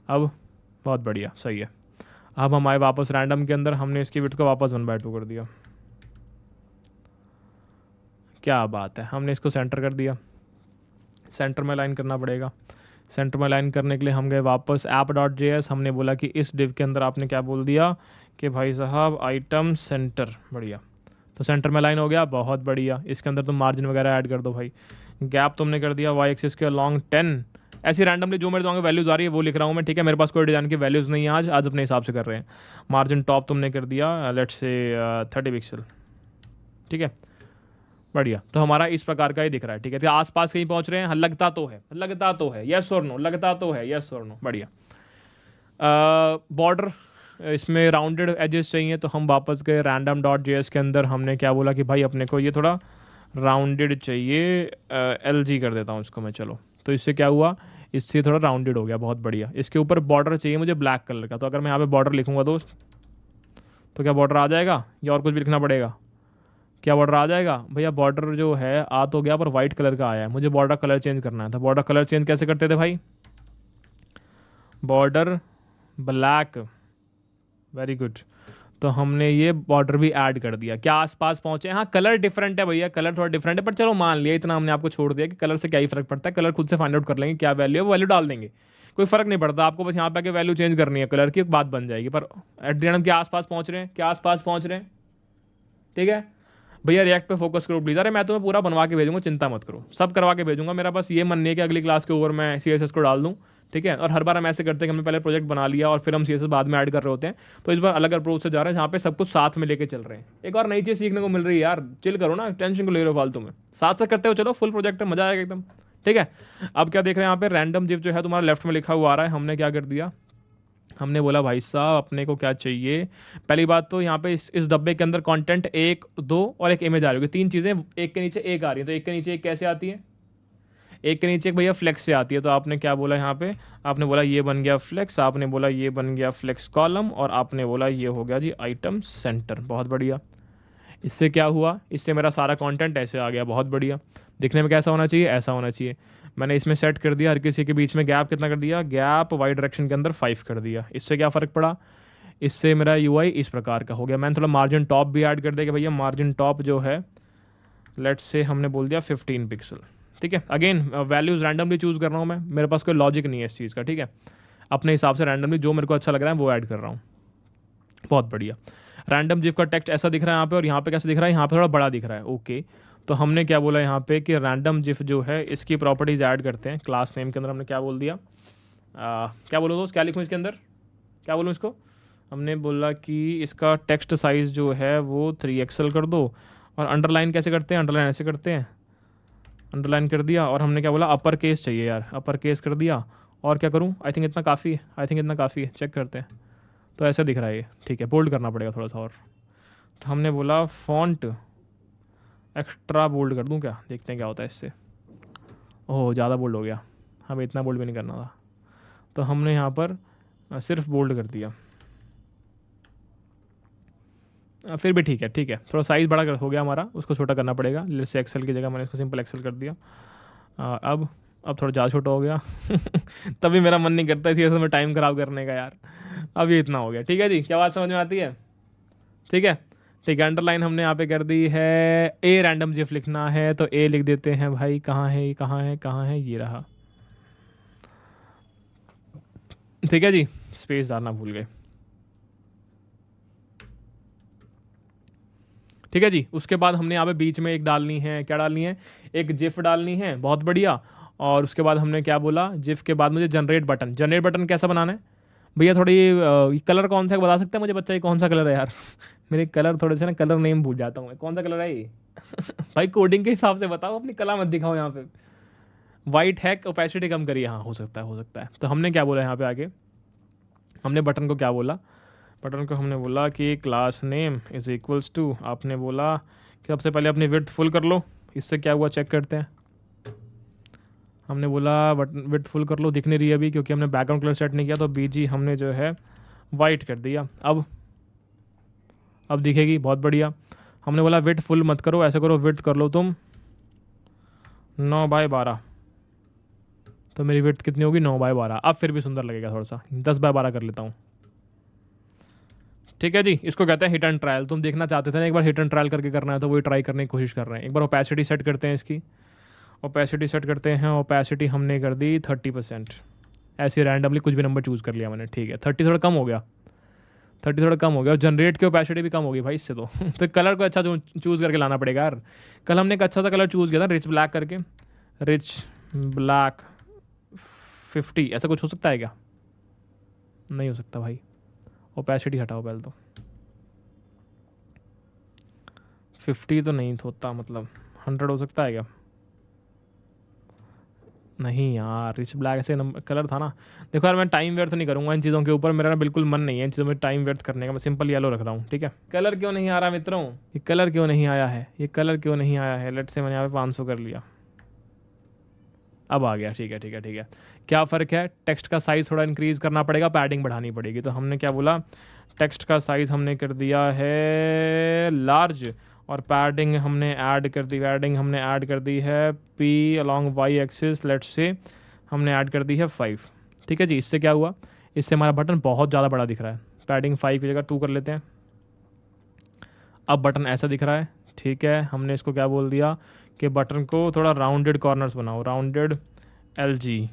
अब बहुत बढ़िया, सही है। अब हम आए वापस रैंडम के अंदर, हमने इसकी विड्थ को वापस 1/2 कर दिया, क्या बात है। हमने इसको सेंटर कर दिया, सेंटर में लाइन करना पड़ेगा। सेंटर में लाइन करने के लिए हम गए वापस app.js, हमने बोला कि इस डिव के अंदर आपने क्या बोल दिया कि भाई साहब आइटम सेंटर, बढ़िया। तो सेंटर में लाइन हो गया, बहुत बढ़िया। इसके अंदर तुम मार्जिन वगैरह ऐड कर दो भाई। गैप तुमने कर दिया वाई एक्सिस के अलॉन्ग 10, ऐसी रैंडमली जो मेरे दिमाग में वैल्यूज़ आ रही है वो लिख रहा हूँ मैं, ठीक है। मेरे पास कोई डिज़ाइन की वैल्यूज़ नहीं है आज अपने हिसाब से कर रहे हैं। मार्जिन टॉप तुमने कर दिया लेट्स से 30 पिक्सल, ठीक है, बढ़िया। तो हमारा इस प्रकार का ही दिख रहा है, ठीक है। तो आसपास कहीं पहुंच रहे हैं, हाँ, लगता तो है, यस और नो, लगता तो है, यस और नो, बढ़िया। बॉर्डर इसमें राउंडेड एजेस चाहिए, तो हम वापस गए random.js के अंदर, हमने क्या बोला कि भाई अपने को ये थोड़ा राउंडेड चाहिए, LG कर देता हूँ इसको मैं, चलो। तो इससे क्या हुआ, इससे थोड़ा राउंडेड हो गया, बहुत बढ़िया। इसके ऊपर बॉर्डर चाहिए मुझे ब्लैक कलर का, तो अगर मैं यहाँ पे बॉर्डर लिखूँगा दोस्त, तो क्या बॉर्डर आ जाएगा या और कुछ भी लिखना पड़ेगा, क्या बॉर्डर आ जाएगा भैया। बॉर्डर जो है आ तो गया, पर वाइट कलर का आया है, मुझे बॉर्डर कलर चेंज करना है। तो बॉर्डर कलर चेंज कैसे करते थे भाई, बॉर्डर ब्लैक, वेरी गुड। तो हमने ये बॉर्डर भी ऐड कर दिया, क्या आसपास पहुंचे। हाँ कलर डिफरेंट है भैया, कलर थोड़ा डिफरेंट है, पर चलो मान लिया, इतना हमने आपको छोड़ दिया कि कलर से क्या ही फर्क पड़ता है, कलर खुद से फाइंड आउट कर लेंगे क्या वैल्यू है, वो वैल्यू डाल देंगे, कोई फर्क नहीं पड़ता आपको। बस यहाँ पे आके वैल्यू चेंज करनी है, कलर की बात बन जाएगी। पर एट द एंड हम क्या आसपास पहुंच रहे हैं, क्या आसपास पहुंच रहे हैं, ठीक है भैया। रिएक्ट पे फोकस करो प्लीज़। अरे मैं तुम्हें पूरा बनवा के भेजूंगा, चिंता मत करो, सब करवा के भेजूंगा। मेरा बस ये मन नहीं है कि अगली क्लास के ऊपर मैं CSS को डाल दूं, ठीक है। और हर बार हम ऐसे करते हैं कि हमने पहले प्रोजेक्ट बना लिया और फिर हम CSS बाद में ऐड कर रहे होते हैं। तो इस बार अलग अप्रोच से जा रहे हैं, जहाँ पे सब कुछ साथ में लेके चल रहे हैं। एक और नई चीज़ सीखने को मिल रही है यार, चिल करो ना, टेंशन को ले रहे हो फालतू में, साथ साथ करते हो, चलो फुल प्रोजेक्ट में मजा आएगा एकदम, ठीक है। अब क्या देख रहे हैं यहाँ पे, रैंडम जिफ जो है तुम्हारा लेफ्ट में लिखा हुआ आ रहा है। हमने क्या कर दिया, हमने बोला भाई साहब अपने को क्या चाहिए। पहली बात तो यहाँ पे इस डब्बे के अंदर कंटेंट 1, 2 और एक इमेज आ रही है, 3 चीज़ें एक के नीचे एक आ रही है। तो एक के नीचे एक कैसे आती है, एक के नीचे एक भैया फ्लेक्स से आती है। तो आपने क्या बोला यहाँ पे, आपने बोला ये बन गया फ्लेक्स, आपने बोला ये बन गया फ्लेक्स कॉलम, और आपने बोला ये हो गया जी आइटम सेंटर, बहुत बढ़िया। इससे क्या हुआ, इससे मेरा सारा कंटेंट ऐसे आ गया, बहुत बढ़िया। दिखने में कैसा होना चाहिए, ऐसा होना चाहिए। मैंने इसमें सेट कर दिया, हर किसी के बीच में गैप कितना कर दिया, गैप वाई डायरेक्शन के अंदर 5 कर दिया। इससे क्या फ़र्क पड़ा, इससे मेरा UI इस प्रकार का हो गया। मैंने थोड़ा मार्जिन टॉप भी ऐड कर दिया कि भैया मार्जिन टॉप जो है लेट्स से हमने बोल दिया 15 पिक्सल, ठीक है। अगेन वैल्यूज़ रैंडमली चूज़ कर रहा हूँ मैं, मेरे पास कोई लॉजिक नहीं है इस चीज़ का, ठीक है। अपने हिसाब से रैंडमली जो मेरे को अच्छा लग रहा है वो ऐड कर रहा हूँ, बहुत बढ़िया। रैंडम जिफ का टेक्स्ट ऐसा दिख रहा है यहाँ पे, और यहाँ पे कैसे दिख रहा है, यहाँ पे थोड़ा बड़ा दिख रहा है, ओके। तो हमने क्या बोला यहाँ पे कि रैंडम जिफ जो है इसकी प्रॉपर्टीज़ ऐड करते हैं। क्लास नेम के अंदर हमने क्या बोल दिया, क्या बोलो दोस्त, क्या लिखूँ इसके अंदर, क्या बोलूँ इसको। हमने बोला कि इसका टेक्स्ट साइज़ जो है वो 3XL कर दो। और अंडरलाइन कैसे करते हैं, अंडरलाइन ऐसे करते हैं, अंडरलाइन कर दिया। और हमने क्या बोला, अपर केस चाहिए यार, अपर केस कर दिया। और क्या करूँ, आई थिंक इतना काफ़ी है, आई थिंक इतना काफ़ी है, चेक करते हैं। तो ऐसा दिख रहा है ये, ठीक है, बोल्ड करना पड़ेगा थोड़ा सा और। तो हमने बोला फॉन्ट एक्स्ट्रा बोल्ड कर दूं क्या, देखते हैं क्या होता है इससे। ओह ज़्यादा बोल्ड हो गया, हमें इतना बोल्ड भी नहीं करना था। तो हमने यहाँ पर सिर्फ बोल्ड कर दिया, फिर भी ठीक है, ठीक है। थोड़ा साइज़ बड़ा हो गया हमारा, उसको छोटा करना पड़ेगा। जैसे एक्सेल की जगह मैंने इसको सिंपल एक्सेल कर दिया। अब थोड़ा ज़्यादा छोटा हो गया तभी मेरा मन नहीं करता इसी वजह से मैं टाइम ख़राब करने का यार। अब ये इतना हो गया, ठीक है जी, क्या बात समझ में आती है, ठीक है, ठीक है। अंडरलाइन हमने यहाँ पे कर दी है। ए रैंडम जिफ लिखना है तो ए लिख देते हैं भाई, कहाँ है ये, कहाँ है, कहाँ है, ये रहा, ठीक है जी, स्पेस डालना भूल गए, ठीक है जी। उसके बाद हमने यहाँ पे बीच में एक डालनी है, क्या डालनी है, एक जिफ डालनी है, बहुत बढ़िया। और उसके बाद हमने क्या बोला, जिफ के बाद मुझे जनरेट बटन, जनरेट बटन कैसा बनाना है भैया, थोड़ी कलर कौन सा बता सकते हैं मुझे बच्चा, ये कौन सा कलर है यार मेरे कलर थोड़े से ना, कलर नेम भूल जाता हूँ मैं, कौन सा कलर है ये भाई कोडिंग के हिसाब से बताओ, अपनी कला मत दिखाओ यहाँ पे। वाइट है, ओपेसिटी कम करिए। हाँ, हो सकता है, हो सकता है। तो हमने क्या बोला यहाँ पे आगे, हमने बटन को क्या बोला, बटन को हमने बोला कि class name is equals to, आपने बोला कि सबसे पहले अपनी विड्थ फुल कर लो। इससे क्या हुआ चेक करते हैं। हमने बोला बटन विड्थ फुल कर लो, दिख नहीं रही अभी क्योंकि हमने बैकग्राउंड कलर सेट नहीं किया, तो बीजी हमने जो है वाइट कर दिया। अब दिखेगी, बहुत बढ़िया। हमने बोला विड्थ फुल मत करो, ऐसे करो विड्थ कर लो तुम 9/12, तो मेरी विड्थ कितनी होगी 9/12। अब फिर भी सुंदर लगेगा, थोड़ा सा 10/12 कर लेता हूँ। ठीक है जी, इसको कहते हैं हिट एंड ट्रायल। तुम देखना चाहते थे ना एक बार हिट एंड ट्रायल करके करना है, तो वही ट्राई करने की कोशिश कर रहे हैं। एक बार ओपेसिटी सेट करते हैं, इसकी ओपेसिटी सेट करते हैं। ओपेसिटी हमने कर दी 30%, ऐसे रैंडमली कुछ भी नंबर चूज़ कर लिया मैंने। ठीक है, 30 थोड़ा कम हो गया, 30 थोड़ा कम हो गया, और जनरेट की ओपेसिटी भी कम होगी भाई इससे तो तो कलर को अच्छा चूज़ करके लाना पड़ेगा यार। कल हमने एक अच्छा सा कलर चूज़ किया था, रिच ब्लैक करके, रिच ब्लैक 50, ऐसा कुछ हो सकता है क्या? नहीं हो सकता भाई, ओपेसिटी हटाओ पहले तो। 50 तो नहीं होता, मतलब 100 हो सकता है क्या? नहीं यार, रिच ब्लैक ऐसे नंबर कलर था ना। देखो यार, मैं टाइम व्यर्थ नहीं करूंगा इन चीज़ों के ऊपर, मेरा ना बिल्कुल मन नहीं है इन चीज़ों में टाइम व्यर्थ करने का। मैं सिंपल येलो रख रहा हूँ। ठीक है, कलर क्यों नहीं आ रहा मित्रों, ये कलर क्यों नहीं आया है, ये कलर क्यों नहीं आया है? लेट से मैंने यहाँ पे 500 कर लिया, अब आ गया। ठीक है, ठीक है, ठीक है। क्या फ़र्क है, टेक्स्ट का साइज़ थोड़ा इंक्रीज़ करना पड़ेगा, पैडिंग बढ़ानी पड़ेगी। तो हमने क्या बोला, टेक्स्ट का साइज़ हमने कर दिया है लार्ज, और पैडिंग हमने ऐड कर दी, पैडिंग हमने ऐड कर दी है पी along Y axis, let's say हमने ऐड कर दी है 5। ठीक है जी, इससे क्या हुआ, इससे हमारा बटन बहुत ज़्यादा बड़ा दिख रहा है। पैडिंग 5 की जगह 2 कर लेते हैं। अब बटन ऐसा दिख रहा है। ठीक है, हमने इसको क्या बोल दिया कि बटन को थोड़ा राउंडेड कॉर्नर्स बनाओ, राउंडेड LG।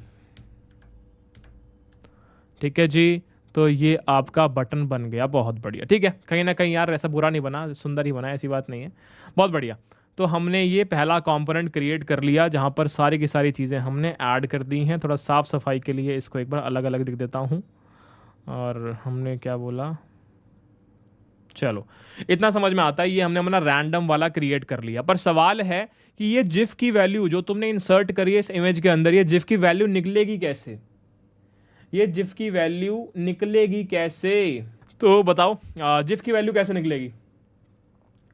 ठीक है जी, तो ये आपका बटन बन गया, बहुत बढ़िया। ठीक है, कहीं ना कहीं यार ऐसा बुरा नहीं बना, सुंदर ही बना, ऐसी बात नहीं है, बहुत बढ़िया। तो हमने ये पहला कंपोनेंट क्रिएट कर लिया जहाँ पर सारी की सारी चीज़ें हमने ऐड कर दी हैं। थोड़ा साफ़ सफाई के लिए इसको एक बार अलग अलग दिख देता हूँ। और हमने क्या बोला, चलो इतना समझ में आता है, ये हमने अपना रैंडम वाला क्रिएट कर लिया। पर सवाल है कि ये जिफ की वैल्यू जो तुमने इंसर्ट करी है इस इमेज के अंदर, ये जिफ की वैल्यू निकलेगी कैसे, ये जिफ की वैल्यू निकलेगी कैसे? तो बताओ, जिफ की वैल्यू कैसे निकलेगी,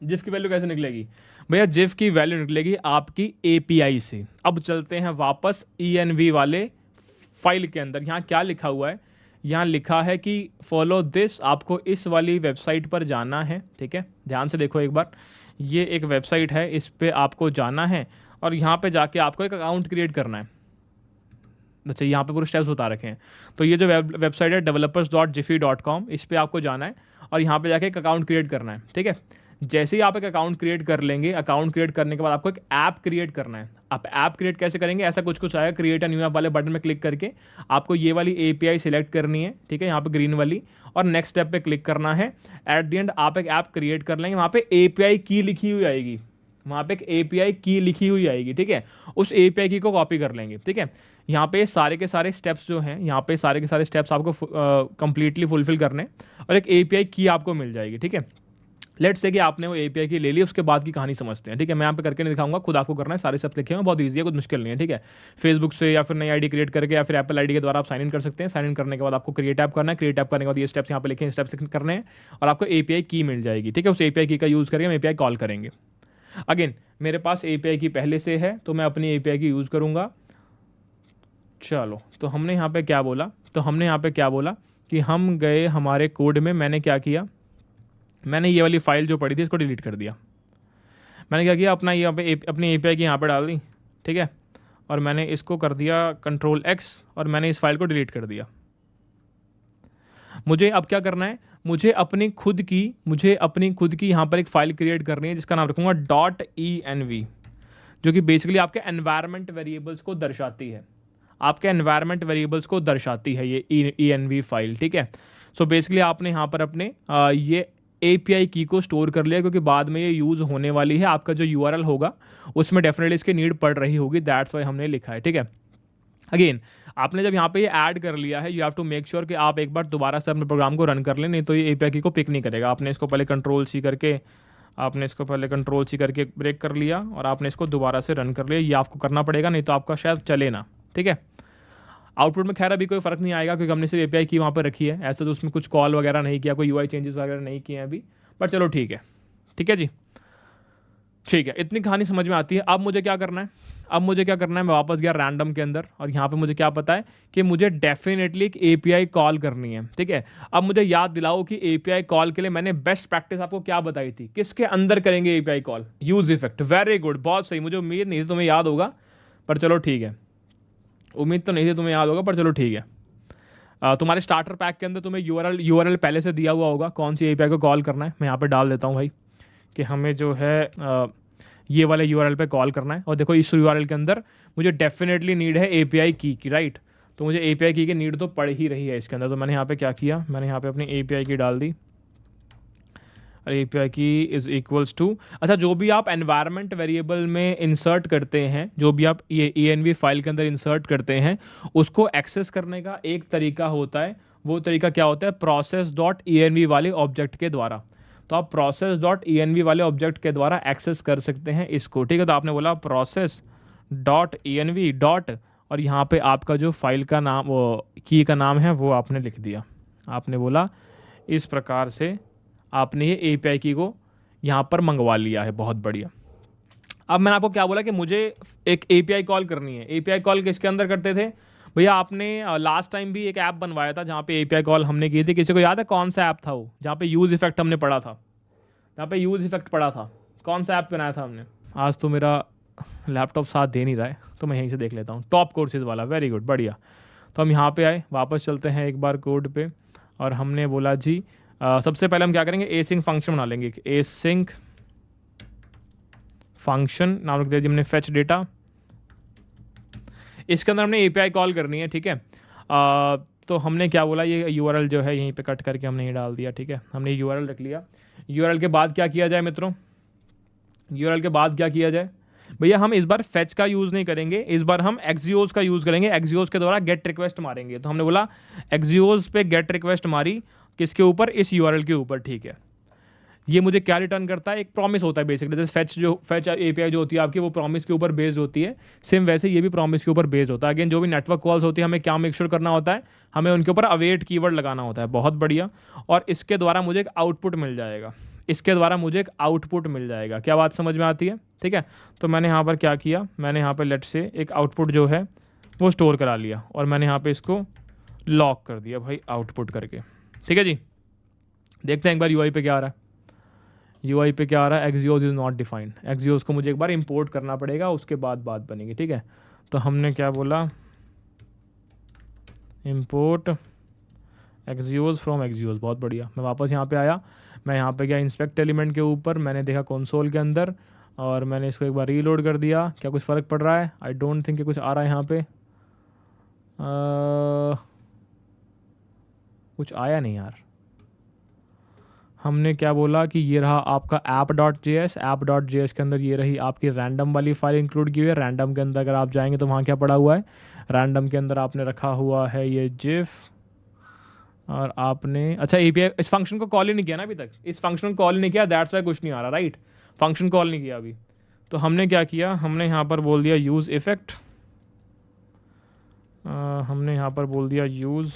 जिफ की वैल्यू कैसे निकलेगी भैया? जिफ की वैल्यू निकलेगी आपकी API से। अब चलते हैं वापस ENV वाले फाइल के अंदर। यहाँ क्या लिखा हुआ है, यहाँ लिखा है कि फॉलो दिस, आपको इस वाली वेबसाइट पर जाना है। ठीक है, ध्यान से देखो एक बार, ये एक वेबसाइट है, इस पे आपको जाना है और यहाँ पे जाके आपको एक अकाउंट क्रिएट करना है। अच्छा, यहाँ पे पूरे स्टेप्स बता रखे हैं। तो ये जो वेबसाइट है developers.jiffy.com, इस पे आपको जाना है और यहाँ पे जाके एक अकाउंट क्रिएट करना है। ठीक है, जैसे ही आप एक अकाउंट क्रिएट कर लेंगे, अकाउंट क्रिएट करने के बाद आपको एक ऐप क्रिएट करना है। आप ऐप क्रिएट कैसे करेंगे, ऐसा कुछ आएगा, क्रिएट अ न्यू ऐप वाले बटन में क्लिक करके आपको ये वाली API सिलेक्ट करनी है। ठीक है, यहाँ पे ग्रीन वाली, और नेक्स्ट स्टेप पे क्लिक करना है। एट द एंड आप एक ऐप क्रिएट कर लेंगे, वहाँ पे API की लिखी हुई आएगी, वहाँ पे एक API की लिखी हुई आएगी। ठीक है, उस API की को कॉपी कर लेंगे। ठीक है, यहाँ पे सारे के सारे स्टेप्स जो हैं, यहाँ पे सारे के सारे स्टेप्स आपको कंप्लीटली फुलफिल करने, और एक API की आपको मिल जाएगी। ठीक है, लेट्स से कि आपने वो API की ले ली, उसके बाद की कहानी समझते हैं। ठीक है, मैं यहाँ पे करके नहीं दिखाऊंगा, खुद आपको करना है, सारे स्टेप्स लिखे हैं, बहुत ईजी है, कुछ मुश्किल नहीं है। ठीक है, फेसबुक से या फिर नई ID क्रिएट करके या फिर एप्पल ID के द्वारा आप साइन इन कर सकते हैं। साइन इन करने के बाद आपको क्रिएट ऐप करना है, क्रिएट ऐप करने के बाद ये स्टेप्स यहाँ पे लिखे हैं, स्टेप्स करने हैं और आपको API की मिल जाएगी। ठीक है, उस API की का यूज़ करके हम API कॉल करेंगे। अगेन मेरे पास API की पहले से है, तो मैं अपनी API की यूज़ करूँगा। चलो, तो हमने यहाँ पे क्या बोला, तो हमने यहाँ पे क्या बोला कि हम गए हमारे कोड में, मैंने क्या किया, मैंने ये वाली फाइल जो पड़ी थी इसको डिलीट कर दिया। मैंने क्या किया, अपना यहाँ पे अपनी API की यहाँ पे डाल दी। ठीक है, और मैंने इसको कर दिया Ctrl+X और मैंने इस फाइल को डिलीट कर दिया। मुझे अब क्या करना है, मुझे अपनी खुद की यहाँ पर एक फ़ाइल क्रिएट करनी है जिसका नाम रखूँगा .env, जो कि बेसिकली आपके एनवायरनमेंट वेरिएबल्स को दर्शाती है, आपके एनवायरनमेंट वेरिएबल्स को दर्शाती है ये env फाइल। ठीक है, सो बेसिकली आपने यहाँ पर अपने ये API की को स्टोर कर लिया, क्योंकि बाद में ये यूज़ होने वाली है, आपका जो URL होगा उसमें डेफिनेटली इसकी नीड पड़ रही होगी, दैट्स वाई हमने लिखा है। ठीक है, अगेन आपने जब यहाँ पे ये ऐड कर लिया है, you have to make sure कि आप एक बार दोबारा से अपने प्रोग्राम को रन कर लें, नहीं तो ये API की को पिक नहीं करेगा। आपने इसको पहले Ctrl+C करके आपने इसको पहले कंट्रोल सी करके ब्रेक कर लिया और आपने इसको दोबारा से रन कर लिया। ये आपको करना पड़ेगा, नहीं तो आपका शायद चले ना। ठीक है, आउटपुट में खैर अभी कोई फ़र्क नहीं आएगा क्योंकि हमने सिर्फ एपीआई की वहाँ पर रखी है, ऐसा तो उसमें कुछ कॉल वगैरह नहीं किया, कोई यूआई चेंजेस वगैरह नहीं किए हैं अभी, बट चलो ठीक है। ठीक है जी, ठीक है, इतनी कहानी समझ में आती है। अब मुझे क्या करना है, मैं वापस गया रैंडम के अंदर और यहाँ पे मुझे क्या पता है कि मुझे डेफिनेटली एक एपीआई कॉल करनी है। ठीक है, अब मुझे याद दिलाओ कि एपीआई कॉल के लिए मैंने बेस्ट प्रैक्टिस आपको क्या बताई थी, किसके अंदर करेंगे API call, use effect. Very good, बहुत सही, मुझे उम्मीद नहीं थी तुम्हें याद होगा, पर चलो ठीक है, उम्मीद तो नहीं थी तुम्हें याद होगा, पर चलो ठीक है। तुम्हारे स्टार्टर पैक के अंदर तुम्हें यूआरएल पहले से दिया हुआ होगा, कौन सी एपीआई को कॉल करना है। मैं यहाँ पे डाल देता हूँ भाई कि हमें जो है ये वाले यूआरएल पे कॉल करना है। और देखो इस यूआरएल के अंदर मुझे डेफिनेटली नीड है एपीआई की राइट, तो मुझे एपीआई की नीड तो पड़ ही रही है इसके अंदर। तो मैंने यहाँ पे क्या किया, मैंने यहाँ पे अपनी एपीआई की डाल दी, और एपीआई की इज इक्वल्स टू, अच्छा जो भी आप एनवायरनमेंट वेरिएबल में इंसर्ट करते हैं, जो भी आप ये env फाइल के अंदर इंसर्ट करते हैं, उसको एक्सेस करने का एक तरीका होता है। वो तरीका क्या होता है, process.env वाले ऑब्जेक्ट के द्वारा। तो आप process.env वाले ऑब्जेक्ट के द्वारा एक्सेस कर सकते हैं इसको। ठीक है, तो आपने बोला process.env डॉट, और यहाँ पे आपका जो फाइल का नाम, वो की का नाम है, वो आपने लिख दिया। आपने बोला इस प्रकार से आपने ये एपीआई की को यहाँ पर मंगवा लिया है, बहुत बढ़िया। अब मैंने आपको क्या बोला कि मुझे एक एपीआई कॉल करनी है। एपीआई कॉल किसके अंदर करते थे भैया, आपने लास्ट टाइम भी एक ऐप बनवाया था जहाँ पे एपीआई कॉल हमने की थी, किसी को याद है कौन सा ऐप था वो, जहाँ पे यूज़ इफेक्ट हमने पढ़ा था, जहाँ पे यूज़ इफेक्ट पढ़ा था, कौन सा ऐप बनाया था हमने। आज तो मेरा लैपटॉप साथ दे नहीं रहा है, तो मैं यहीं से देख लेता हूँ, टॉप कोर्सेज वाला, वेरी गुड, बढ़िया। तो हम यहाँ पे आए, वापस चलते हैं एक बार कोड पे, और हमने बोला जी सबसे पहले हम क्या करेंगे, एसिंक फंक्शन बना लेंगे। एसिंक फंक्शन नाम रख दिया जी हमने, फेच डेटा। इसके अंदर हमने एपीआई कॉल करनी है। ठीक है, तो हमने क्या बोला, ये यूआरएल जो है यहीं पे कट करके हमने ये डाल दिया। ठीक है, हमने यूआरएल रख लिया। यूआरएल के बाद क्या किया जाए मित्रों, यूआरएल के बाद क्या किया जाए भैया, हम इस बार फेच का यूज़ नहीं करेंगे, इस बार हम एक्सियोस का यूज़ करेंगे। एक्सियोस के द्वारा गेट रिक्वेस्ट मारेंगे। तो हमने बोला एक्सियोस पे गेट रिक्वेस्ट मारी, किसके ऊपर, इस यूआरएल के ऊपर। ठीक है, ये मुझे क्या रिटर्न करता है, एक प्रॉमिस होता है बेसिकली, जैसे फेच एपीआई जो होती है आपकी, वो प्रॉमिस के ऊपर बेस्ड होती है, सेम वैसे ये भी प्रॉमिस के ऊपर बेस्ड होता है। अगेन जो भी नेटवर्क कॉल्स होती है, हमें क्या मेक श्योर करना होता है, हमें उनके ऊपर अवेट कीवर्ड लगाना होता है। बहुत बढ़िया, और इसके द्वारा मुझे एक आउटपुट मिल जाएगा, इसके द्वारा मुझे एक आउटपुट मिल जाएगा। क्या बात समझ में आती है। ठीक है, तो मैंने यहाँ पर क्या किया, मैंने यहाँ पर लेट से एक आउटपुट जो है वो स्टोर करा लिया, और मैंने यहाँ पर इसको लॉक कर दिया भाई आउटपुट करके। ठीक है जी, देखते हैं एक बार यूआई पे क्या आ रहा है। यूआई पे क्या आ रहा है, Axios is not defined. Axios को मुझे एक बार इंपोर्ट करना पड़ेगा, उसके बाद बात बनेगी। ठीक है, तो हमने क्या बोला, इंपोर्ट एक्सियोस फ्रॉम एक्सियोस। बहुत बढ़िया, मैं वापस यहाँ पे आया, मैं यहाँ पे गया इंस्पेक्ट एलिमेंट के ऊपर, मैंने देखा कंसोल के अंदर, और मैंने इसको एक बार रीलोड कर दिया। क्या कुछ फ़र्क पड़ रहा है, आई डोंट थिंक कि कुछ आ रहा है यहाँ पे, कुछ आया नहीं यार। हमने क्या बोला कि ये रहा आपका app.js, app.js के अंदर ये रही आपकी रैंडम वाली फाइल इंक्लूड की हुई है। रैंडम के अंदर अगर आप जाएंगे तो वहाँ क्या पड़ा हुआ है, रैंडम के अंदर आपने रखा हुआ है ये जिफ, और आपने अच्छा एपीआई इस फंक्शन को कॉल ही नहीं किया ना अभी तक, इस फंक्शन को कॉल नहीं किया, दैट्स वाई कुछ नहीं आ रहा, राइट। फंक्शन कॉल नहीं किया अभी, तो हमने क्या किया, हमने यहाँ पर बोल दिया यूज़ इफेक्ट, हमने यहाँ पर बोल दिया यूज़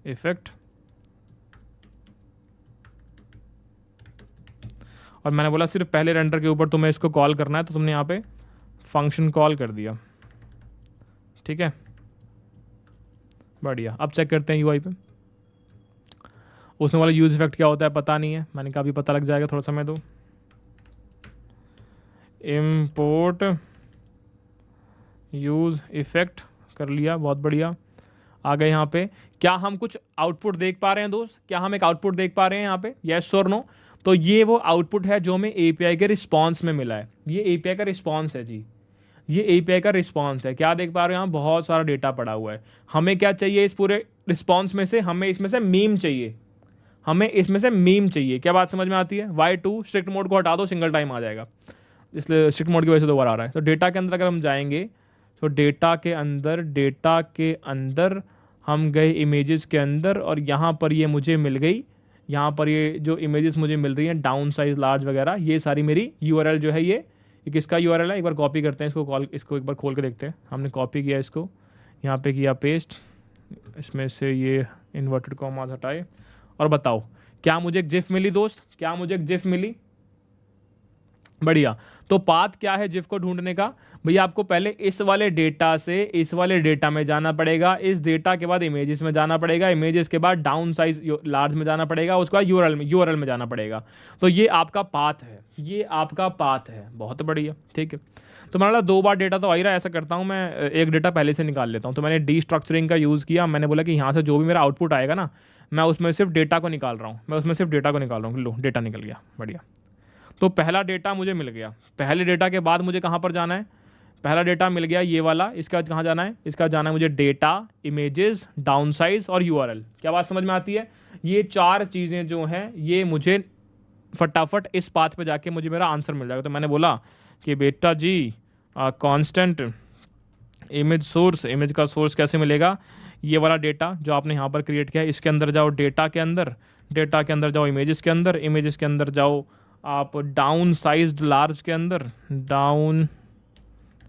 इफेक्ट, और मैंने बोला सिर्फ पहले रेंडर के ऊपर तुम्हें इसको कॉल करना है, तो तुमने यहाँ पे फंक्शन कॉल कर दिया। ठीक है, बढ़िया। अब चेक करते हैं यूआई पे, उसमें वाला यूज इफेक्ट क्या होता है पता नहीं है, मैंने कहा अभी पता लग जाएगा, थोड़ा समय दो। इम्पोर्ट यूज इफेक्ट कर लिया, बहुत बढ़िया। आ गए यहाँ पे, क्या हम कुछ आउटपुट देख पा रहे हैं दोस्त, क्या हम एक आउटपुट देख पा रहे हैं यहाँ पे, यस और नो। तो ये वो आउटपुट है जो हमें एपीआई के रिस्पांस में मिला है, ये एपीआई का रिस्पांस है जी, ये एपीआई का रिस्पांस है। क्या देख पा रहे हो, यहाँ बहुत सारा डेटा पड़ा हुआ है। हमें क्या चाहिए इस पूरे रिस्पांस में से, हमें इसमें से मीम चाहिए, हमें इसमें से मीम चाहिए। क्या बात समझ में आती है। Y2 स्ट्रिक्ट मोड को हटा दो, सिंगल टाइम आ जाएगा, इसलिए स्ट्रिक्ट मोड की वजह से दोबारा आ रहा है। तो डेटा के अंदर अगर हम जाएंगे, तो डेटा के अंदर हम गए इमेजेस के अंदर, और यहाँ पर ये मुझे मिल गई यहाँ पर ये जो इमेजेस मुझे मिल रही हैं डाउन साइज लार्ज वगैरह, ये सारी मेरी यूआरएल जो है ये किसका यूआरएल है, एक बार कॉपी करते हैं इसको एक बार खोल के देखते हैं। हमने कॉपी किया इसको, यहाँ पे किया पेस्ट, इसमें से ये इन्वर्टेड कॉमास हटाए और बताओ क्या मुझे एक जिफ मिली दोस्त, क्या मुझे एक जिफ मिली? बढ़िया। तो पाथ क्या है जिफ को ढूंढने का? भैया आपको पहले इस वाले डेटा से इस वाले डेटा में जाना पड़ेगा, इस डेटा के बाद इमेजेस में जाना पड़ेगा, इमेजेस के बाद डाउन साइज लार्ज में जाना पड़ेगा, उसके बाद यूआरएल में जाना पड़ेगा। तो ये आपका पाथ है, ये आपका पाथ है। बहुत बढ़िया, ठीक है। तो मान लो 2 बार डेटा तो आ ही रहा है, ऐसा करता हूँ मैं एक डेटा पहले से निकाल लेता हूँ। तो मैंने डी स्ट्रक्चरिंग का यूज़ किया, मैंने बोला कि यहाँ से जो भी मेरा आउटपुट आएगा ना, मैं उसमें सिर्फ डेटा को निकाल रहा हूँ, मैं उसमें सिर्फ डेटा को निकाल रहा हूँ। लो डेटा निकल गया, बढ़िया। तो पहला डेटा मुझे मिल गया। पहले डेटा के बाद मुझे कहाँ पर जाना है? पहला डेटा मिल गया ये वाला, इसका कहाँ जाना है? इसका जाना है मुझे डेटा, इमेजेस, डाउन साइज और यूआरएल। क्या बात समझ में आती है? ये 4 चीज़ें जो हैं ये मुझे फटाफट इस पाथ पे जाके मुझे मेरा आंसर मिल जाएगा। तो मैंने बोला कि बेटा जी कांस्टेंट इमेज सोर्स, इमेज का सोर्स कैसे मिलेगा? ये वाला डेटा जो आपने यहाँ पर क्रिएट किया है इसके अंदर जाओ, डेटा के अंदर, डेटा के अंदर जाओ इमेजेस के अंदर, इमेजेस के अंदर जाओ आप डाउन साइज्ड लार्ज के अंदर, डाउन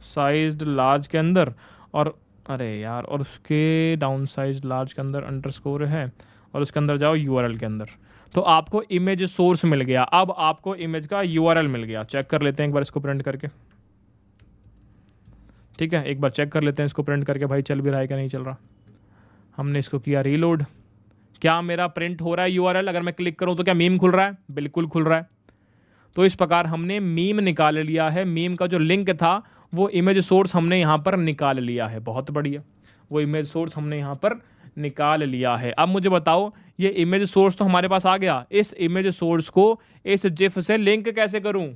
साइज्ड लार्ज के अंदर, और अरे यार और उसके डाउन साइज्ड लार्ज के अंदर अंडरस्कोर है, और उसके अंदर जाओ यूआरएल के अंदर। तो आपको इमेज सोर्स मिल गया। अब आपको इमेज का यूआरएल मिल गया। चेक कर लेते हैं एक बार इसको प्रिंट करके, ठीक है। एक बार चेक कर लेते हैं इसको प्रिंट करके, भाई चल भी रहा है क्या नहीं चल रहा। हमने इसको किया रीलोड, क्या मेरा प्रिंट हो रहा है यूआरएल? अगर मैं क्लिक करूं तो क्या मीम खुल रहा है? बिल्कुल खुल रहा है। तो इस प्रकार हमने मीम निकाल लिया है। मीम का जो लिंक था वो इमेज सोर्स हमने यहाँ पर निकाल लिया है। बहुत बढ़िया, वो इमेज सोर्स हमने यहाँ पर निकाल लिया है। अब मुझे बताओ ये इमेज सोर्स तो हमारे पास आ गया, इस इमेज सोर्स को इस जिफ से लिंक कैसे करूं?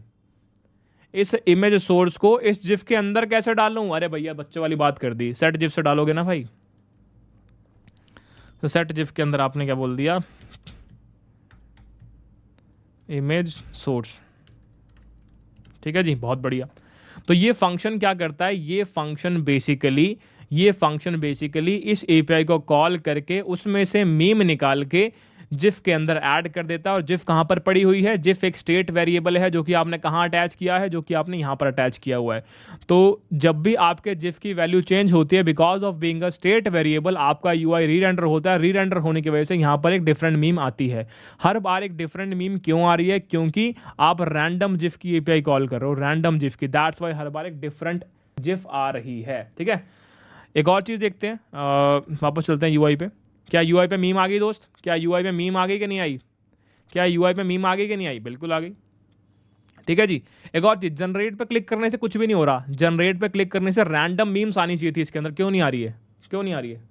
इस इमेज सोर्स को इस जिफ के अंदर कैसे डालूं? अरे भैया बच्चों वाली बात कर दी, सेट जिफ से डालोगे ना भाई। तो सेट जिफ के अंदर आपने क्या बोल दिया? इमेज सोर्स, ठीक है जी, बहुत बढ़िया। तो ये फंक्शन क्या करता है? ये फंक्शन बेसिकली इस एपीआई को कॉल करके उसमें से मीम निकाल के जिफ के अंदर ऐड कर देता है। और जिफ कहाँ पर पड़ी हुई है? जिफ एक स्टेट वेरिएबल है जो कि आपने कहाँ अटैच किया है? जो कि आपने यहाँ पर अटैच किया हुआ है। तो जब भी आपके जिफ की वैल्यू चेंज होती है because of being a state variable, आपका यूआई री रेंडर होता है। री रेंडर होने की वजह से यहाँ पर एक डिफरेंट मीम आती है। हर बार एक डिफरेंट मीम क्यों आ रही है? क्योंकि आप रैंडम जिफ की एपीआई कॉल कर रहे हो, रैंडम जिफ की, दैट्स वाई हर बार एक डिफरेंट जिफ आ रही है, ठीक है। एक और चीज़ देखते हैं, वापस चलते हैं यूआई पे। क्या यूआई पे मीम आ गई दोस्त? क्या यूआई पे मीम आ गई कि नहीं आई? क्या यूआई पे मीम आ गई कि नहीं आई? बिल्कुल आ गई, ठीक है जी। एक और चीज़, जनरेट पे क्लिक करने से कुछ भी नहीं हो रहा। जनरेट पे क्लिक करने से रैंडम मीम्स आनी चाहिए थी इसके अंदर, क्यों नहीं आ रही है? क्यों नहीं आ रही है?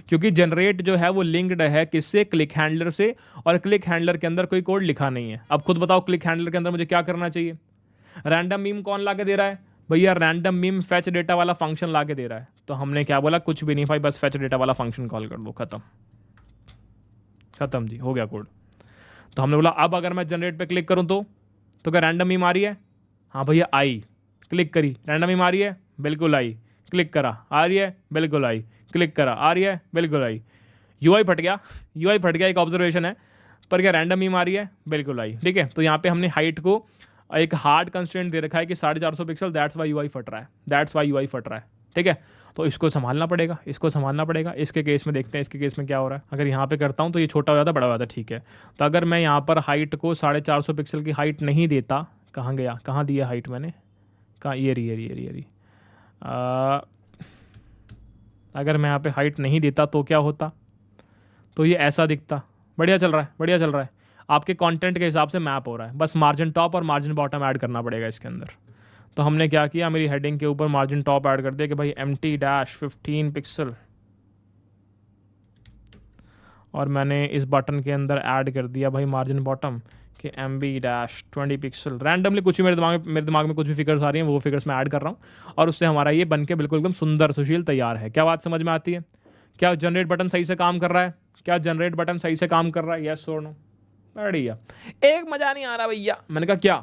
क्योंकि जनरेट जो है वो लिंक्ड है किससे? क्लिक हैंडलर से, और क्लिक हैंडलर के अंदर कोई कोड लिखा नहीं है। अब खुद बताओ क्लिक हैंडलर के अंदर मुझे क्या करना चाहिए? रैंडम मीम कौन ला के दे रहा है? भैया रैंडम मीम फेच डेटा वाला फंक्शन ला के दे रहा है। तो हमने क्या बोला? कुछ भी नहीं भाई, बस फेच डेटा वाला फंक्शन कॉल कर दो, खत्म खत्म जी, हो गया कोड। तो हमने बोला अब अगर मैं जनरेट पे क्लिक करूं तो क्या रैंडम मीम आ रही है? हाँ भैया आई। क्लिक करी, रैंडम मीम आ रही है? बिल्कुल आई। क्लिक करा, आ रही है? बिल्कुल आई। क्लिक करा, आ रही है? बिल्कुल आई। यूआई फट गया, यूआई फट गया, एक ऑब्जर्वेशन है। पर क्या रैंडम मीम आ रही है? बिल्कुल आई, ठीक है। तो यहाँ पे हमने हाइट को एक हार्ड कंस्ट्रेंट दे रखा है कि 450 पिक्सल, दैट्स वाई यूआई फट रहा है, दैट्स वाई यूआई फट रहा है, ठीक है। तो इसको संभालना पड़ेगा, इसको संभालना पड़ेगा। इसके केस में देखते हैं इसके केस में क्या हो रहा है। अगर यहाँ पे करता हूँ तो ये छोटा हो जाता, बड़ा हो जाता, ठीक है। तो अगर मैं यहाँ पर हाइट को 450 पिक्सल की हाइट नहीं देता, कहाँ गया, कहाँ दिया हाइट मैंने, कहाँ, ये रही। अगर मैं यहाँ पे हाइट नहीं देता तो क्या होता? तो ये ऐसा दिखता। बढ़िया चल रहा है, बढ़िया चल रहा है। आपके कंटेंट के हिसाब से मैप हो रहा है। बस मार्जिन टॉप और मार्जिन बॉटम ऐड करना पड़ेगा इसके अंदर। तो हमने क्या किया, मेरी हेडिंग के ऊपर मार्जिन टॉप ऐड कर दिया कि भाई MT-15 पिक्सल, और मैंने इस बटन के अंदर ऐड कर दिया भाई मार्जिन बॉटम कि MB-20 पिक्सल। रैंडमली कुछ भी मेरे दिमाग में कुछ भी फिगर्स आ रही हैं वो फिगर्स मैं ऐड कर रहा हूँ, और उससे हमारा ये बन के बिल्कुल एकदम सुंदर सुशील तैयार है। क्या बात समझ में आती है? क्या जनरेट बटन सही से काम कर रहा है? क्या जनरेट बटन सही से काम कर रहा है? यस और नो? बढ़िया। एक मज़ा नहीं आ रहा भैया। मैंने कहा क्या?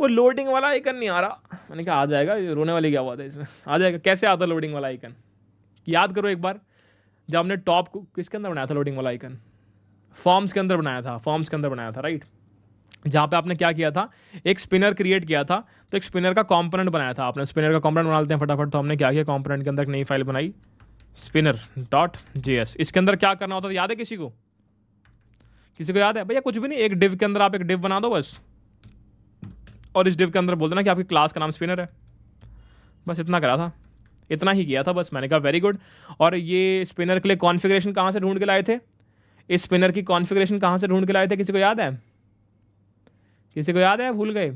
वो लोडिंग वाला आइकन नहीं आ रहा। मैंने कहा आ जाएगा, रोने वाली क्या बात है इसमें, आ जाएगा। कैसे आता लोडिंग वाला आइकन? याद करो एक बार, जब हमने टॉप को किसके अंदर बनाया था लोडिंग वाला आइकन? फॉर्म्स के अंदर बनाया था, फॉर्म्स के अंदर बनाया था, राइट। जहाँ पे आपने क्या किया था, एक स्पिनर क्रिएट किया था, तो एक स्पिनर का कंपोनेंट बनाया था आपने। स्पिनर का कंपोनेंट बना लेते हैं फटाफट। तो हमने क्या किया, कंपोनेंट के अंदर एक नई फाइल बनाई, spinner.js। इसके अंदर क्या करना होता है, याद है किसी को? किसी को याद है भैया? कुछ भी नहीं, एक डिव के अंदर आप एक डिव बना दो बस, और इस डिव के अंदर बोल देना कि आपकी क्लास का नाम स्पिनर है। बस इतना करा था, इतना ही किया था बस। मैंने कहा वेरी गुड। और ये स्पिनर के लिए कॉन्फ़िगरेशन कहाँ से ढूंढ के लाए थे? इस स्पिनर की कॉन्फ़िगरेशन कहाँ से ढूंढ के लाए थे? किसी को याद है? किसी को याद है? भूल गए?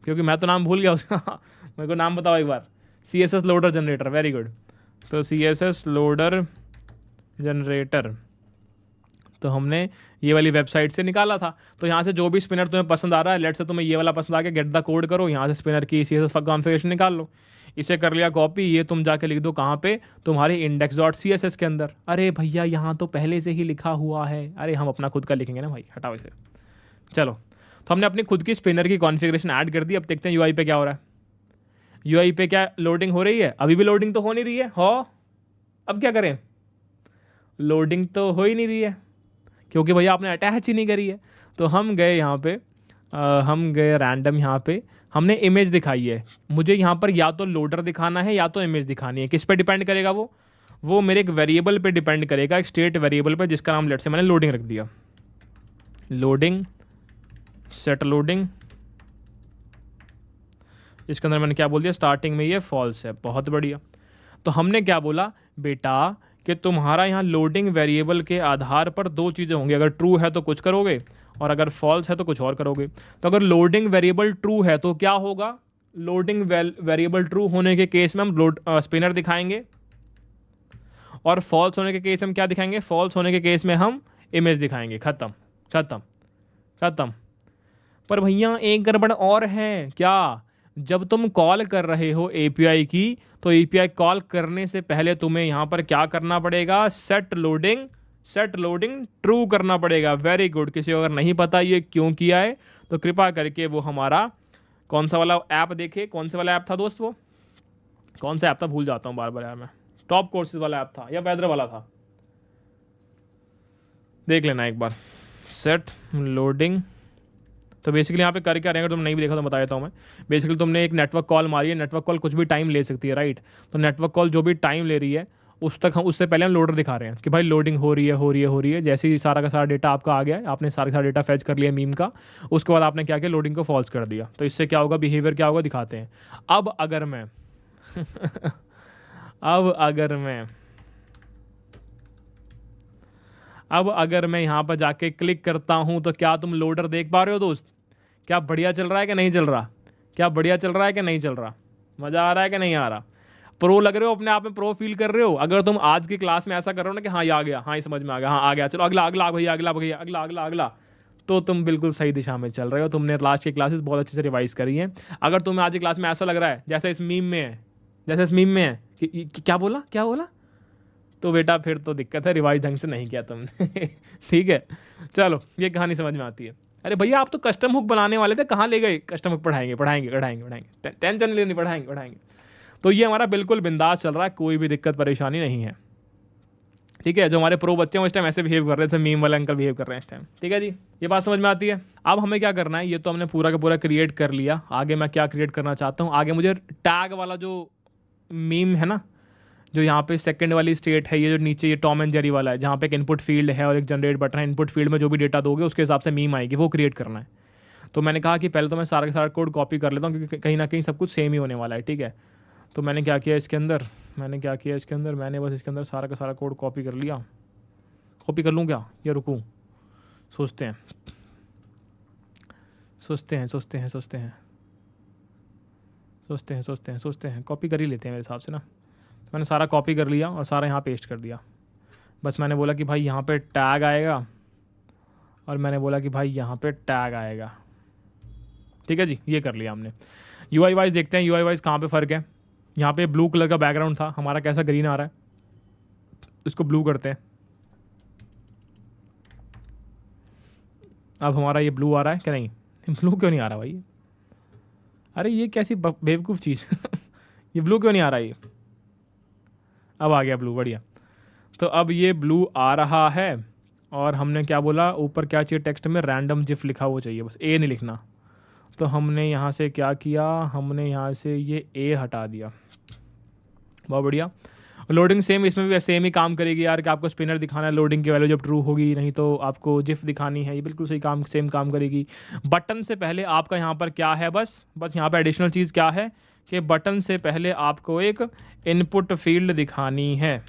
क्योंकि मैं तो नाम भूल गया उसका। मेरे को नाम बताओ एक बार। CSS loader generator, very good. तो CSS लोडर जनरेटर तो हमने ये वाली वेबसाइट से निकाला था। तो यहाँ से जो भी स्पिनर तुम्हें पसंद आ रहा है, लेट से तुम्हें ये वाला पसंद आ गया, गेट द कोड करो, यहाँ से स्पिनर की CSS कॉन्फ़िगरेशन निकाल लो। इसे कर लिया कॉपी, ये तुम जाके लिख दो कहाँ पे, तुम्हारे index.css के अंदर। अरे भैया यहाँ तो पहले से ही लिखा हुआ है। अरे हम अपना खुद का लिखेंगे ना भाई, हटाओ इसे। चलो, तो हमने अपनी खुद की स्पिनर की कॉन्फ़िगरेशन ऐड कर दी। अब देखते हैं UI पे क्या हो रहा है। UI पे क्या लोडिंग हो रही है? अभी भी लोडिंग तो हो नहीं रही है। हो, अब क्या करें? लोडिंग तो हो ही नहीं रही है, क्योंकि भैया आपने अटैच ही नहीं करी है। तो हम गए यहाँ पे, हम गए रैंडम, यहाँ पे हमने इमेज दिखाई है। मुझे यहाँ पर या तो लोडर दिखाना है या तो इमेज दिखानी है। किस पे डिपेंड करेगा वो मेरे एक वेरिएबल पे डिपेंड करेगा, एक स्टेट वेरिएबल पे, जिसका नाम लेट से मैंने लोडिंग रख दिया। Loading, set loading. इसके अंदर मैंने क्या बोल दिया, स्टार्टिंग में ये फॉल्स है। बहुत बढ़िया। तो हमने क्या बोला बेटा कि तुम्हारा यहाँ लोडिंग वेरिएबल के आधार पर दो चीज़ें होंगी। अगर ट्रू है तो कुछ करोगे, और अगर फॉल्स है तो कुछ और करोगे। तो अगर लोडिंग वेरिएबल ट्रू है तो क्या होगा, लोडिंग वेरिएबल ट्रू होने के केस में हम स्पिनर दिखाएंगे, और फॉल्स होने के केस में हम क्या दिखाएंगे, फॉल्स होने के केस में हम इमेज दिखाएंगे। खत्म खत्म खत्म। पर भैया एक गड़बड़ और है। क्या? जब तुम कॉल कर रहे हो API की, तो API कॉल करने से पहले तुम्हें यहाँ पर क्या करना पड़ेगा, सेट लोडिंग ट्रू करना पड़ेगा। Very good. किसी को अगर नहीं पता ये क्यों किया है, तो कृपया करके वो हमारा कौन सा वाला ऐप देखे। कौन सा वाला ऐप था दोस्त? वो कौन सा ऐप था, भूल जाता हूँ बार बार यार मैं। टॉप कोर्सेज वाला ऐप था या वेदर वाला था? देख लेना एक बार। Set loading. तो बेसिकली यहाँ पे कर क्या रहेगा, तुम नहीं भी देखा तो बता देता हूँ मैं। बेसिकली तुमने एक नेटवर्क कॉल मारी है। नेटवर्क कॉल कुछ भी टाइम ले सकती है, राइट। तो नेटवर्क कॉल जो भी टाइम ले रही है, उससे पहले हम लोडर दिखा रहे हैं कि भाई लोडिंग हो रही है। जैसे ही सारा का सारा डेटा आपका आ गया है, आपने सारा का सारा डेटा फैच कर लिया मीम का, उसके बाद आपने क्या किया, लोडिंग को फॉल्स कर दिया। तो इससे क्या होगा, बिहेवियर क्या होगा, दिखाते हैं। अब अगर मैं अब अगर मैं यहाँ पर जाके क्लिक करता हूँ, तो क्या तुम लोडर देख पा रहे हो दोस्त? क्या बढ़िया चल रहा है कि नहीं चल रहा? क्या बढ़िया चल रहा है कि नहीं चल रहा? मज़ा आ रहा है कि नहीं आ रहा? प्रो लग रहे हो, अपने आप में प्रो फील कर रहे हो? अगर तुम आज की क्लास में ऐसा कर रहे हो ना कि हाँ ये आ गया, हाँ ये समझ में आ गया, हाँ आ गया, चलो अगला अगला भैया, अगला भैया, अगला अगला अगला, तो तुम बिल्कुल सही दिशा में चल रहे हो। तुमने लास्ट की क्लासेस बहुत अच्छे से रिवाइज करी हैं। अगर तुम्हें आज की क्लास में ऐसा लग रहा है जैसे इस मीम में है कि क्या बोला, तो बेटा फिर तो दिक्कत है, रिवाइज ढंग से नहीं किया तुमने। ठीक है, चलो ये कहानी समझ में आती है। अरे भैया आप तो कस्टम हुक बनाने वाले थे, कहाँ ले गए? कस्टम हुक पढ़ाएंगे, टेंशन नहीं लेनी, पढ़ाएंगे। तो ये हमारा बिल्कुल बिंदास चल रहा है, कोई भी दिक्कत परेशानी नहीं है। ठीक है, जो हमारे प्रो बच्चे हैं इस टाइम ऐसे बिहेव कर रहे थे, मीम वाले अंकल बिहेव कर रहे हैं इस टाइम। ठीक है जी, ये बात समझ में आती है। अब हमें क्या करना है, ये तो हमने पूरा का पूरा क्रिएट कर लिया। आगे मैं क्या क्रिएट करना चाहता हूँ, आगे मुझे टैग वाला जो मीम है ना, जो यहाँ पे सेकंड वाली स्टेट है, ये जो नीचे ये टॉम एंड जेरी वाला है, जहाँ पे एक इनपुट फील्ड है और एक जनरेट बटन है। इनपुट फील्ड में जो भी डेटा दोगे उसके हिसाब से मीम आएगी, वो क्रिएट करना है। तो मैंने कहा कि पहले तो मैं सारा का सारा कोड कॉपी कर लेता हूँ, क्योंकि कहीं ना कहीं सब कुछ सेम ही होने वाला है। ठीक है, तो मैंने क्या किया इसके अंदर, मैंने बस इसके अंदर सारा का सारा कोड कॉपी कर लिया। कॉपी कर लूँ क्या या रुकूँ? सोचते हैं, कॉपी कर ही लेते हैं मेरे हिसाब से ना। तो मैंने सारा कॉपी कर लिया और सारा यहाँ पेस्ट कर दिया। बस मैंने बोला कि भाई यहाँ पे टैग आएगा, और मैंने बोला कि भाई यहाँ पे टैग आएगा। ठीक है जी, ये कर लिया हमने। UI वाइज देखते हैं, UI वाइज कहाँ पे फ़र्क है। यहाँ पे ब्लू कलर का बैकग्राउंड था, हमारा कैसा ग्रीन आ रहा है, इसको ब्लू करते हैं। अब हमारा ये ब्लू आ रहा है कि नहीं? ब्लू क्यों नहीं आ रहा भाई? अरे ये कैसी बेवकूफ़ चीज़ ये ब्लू क्यों नहीं आ रहा? ये अब आ गया ब्लू, बढ़िया। तो अब ये ब्लू आ रहा है, और हमने क्या बोला, ऊपर क्या चाहिए टेक्स्ट में, रैंडम जिफ लिखा हुआ चाहिए, बस ए नहीं लिखना। तो हमने यहाँ से क्या किया, हमने यहाँ से ये ए हटा दिया। बहुत बढ़िया। लोडिंग सेम, इसमें भी सेम ही काम करेगी यार, कि आपको स्पिनर दिखाना है, लोडिंग की वैल्यू जब ट्रू होगी, नहीं तो आपको जिफ दिखानी है, ये बिल्कुल सही काम, सेम काम करेगी। बटन से पहले आपका यहाँ पर क्या है, बस यहाँ पर एडिशनल चीज़ क्या है कि बटन से पहले आपको एक इनपुट फील्ड दिखानी है।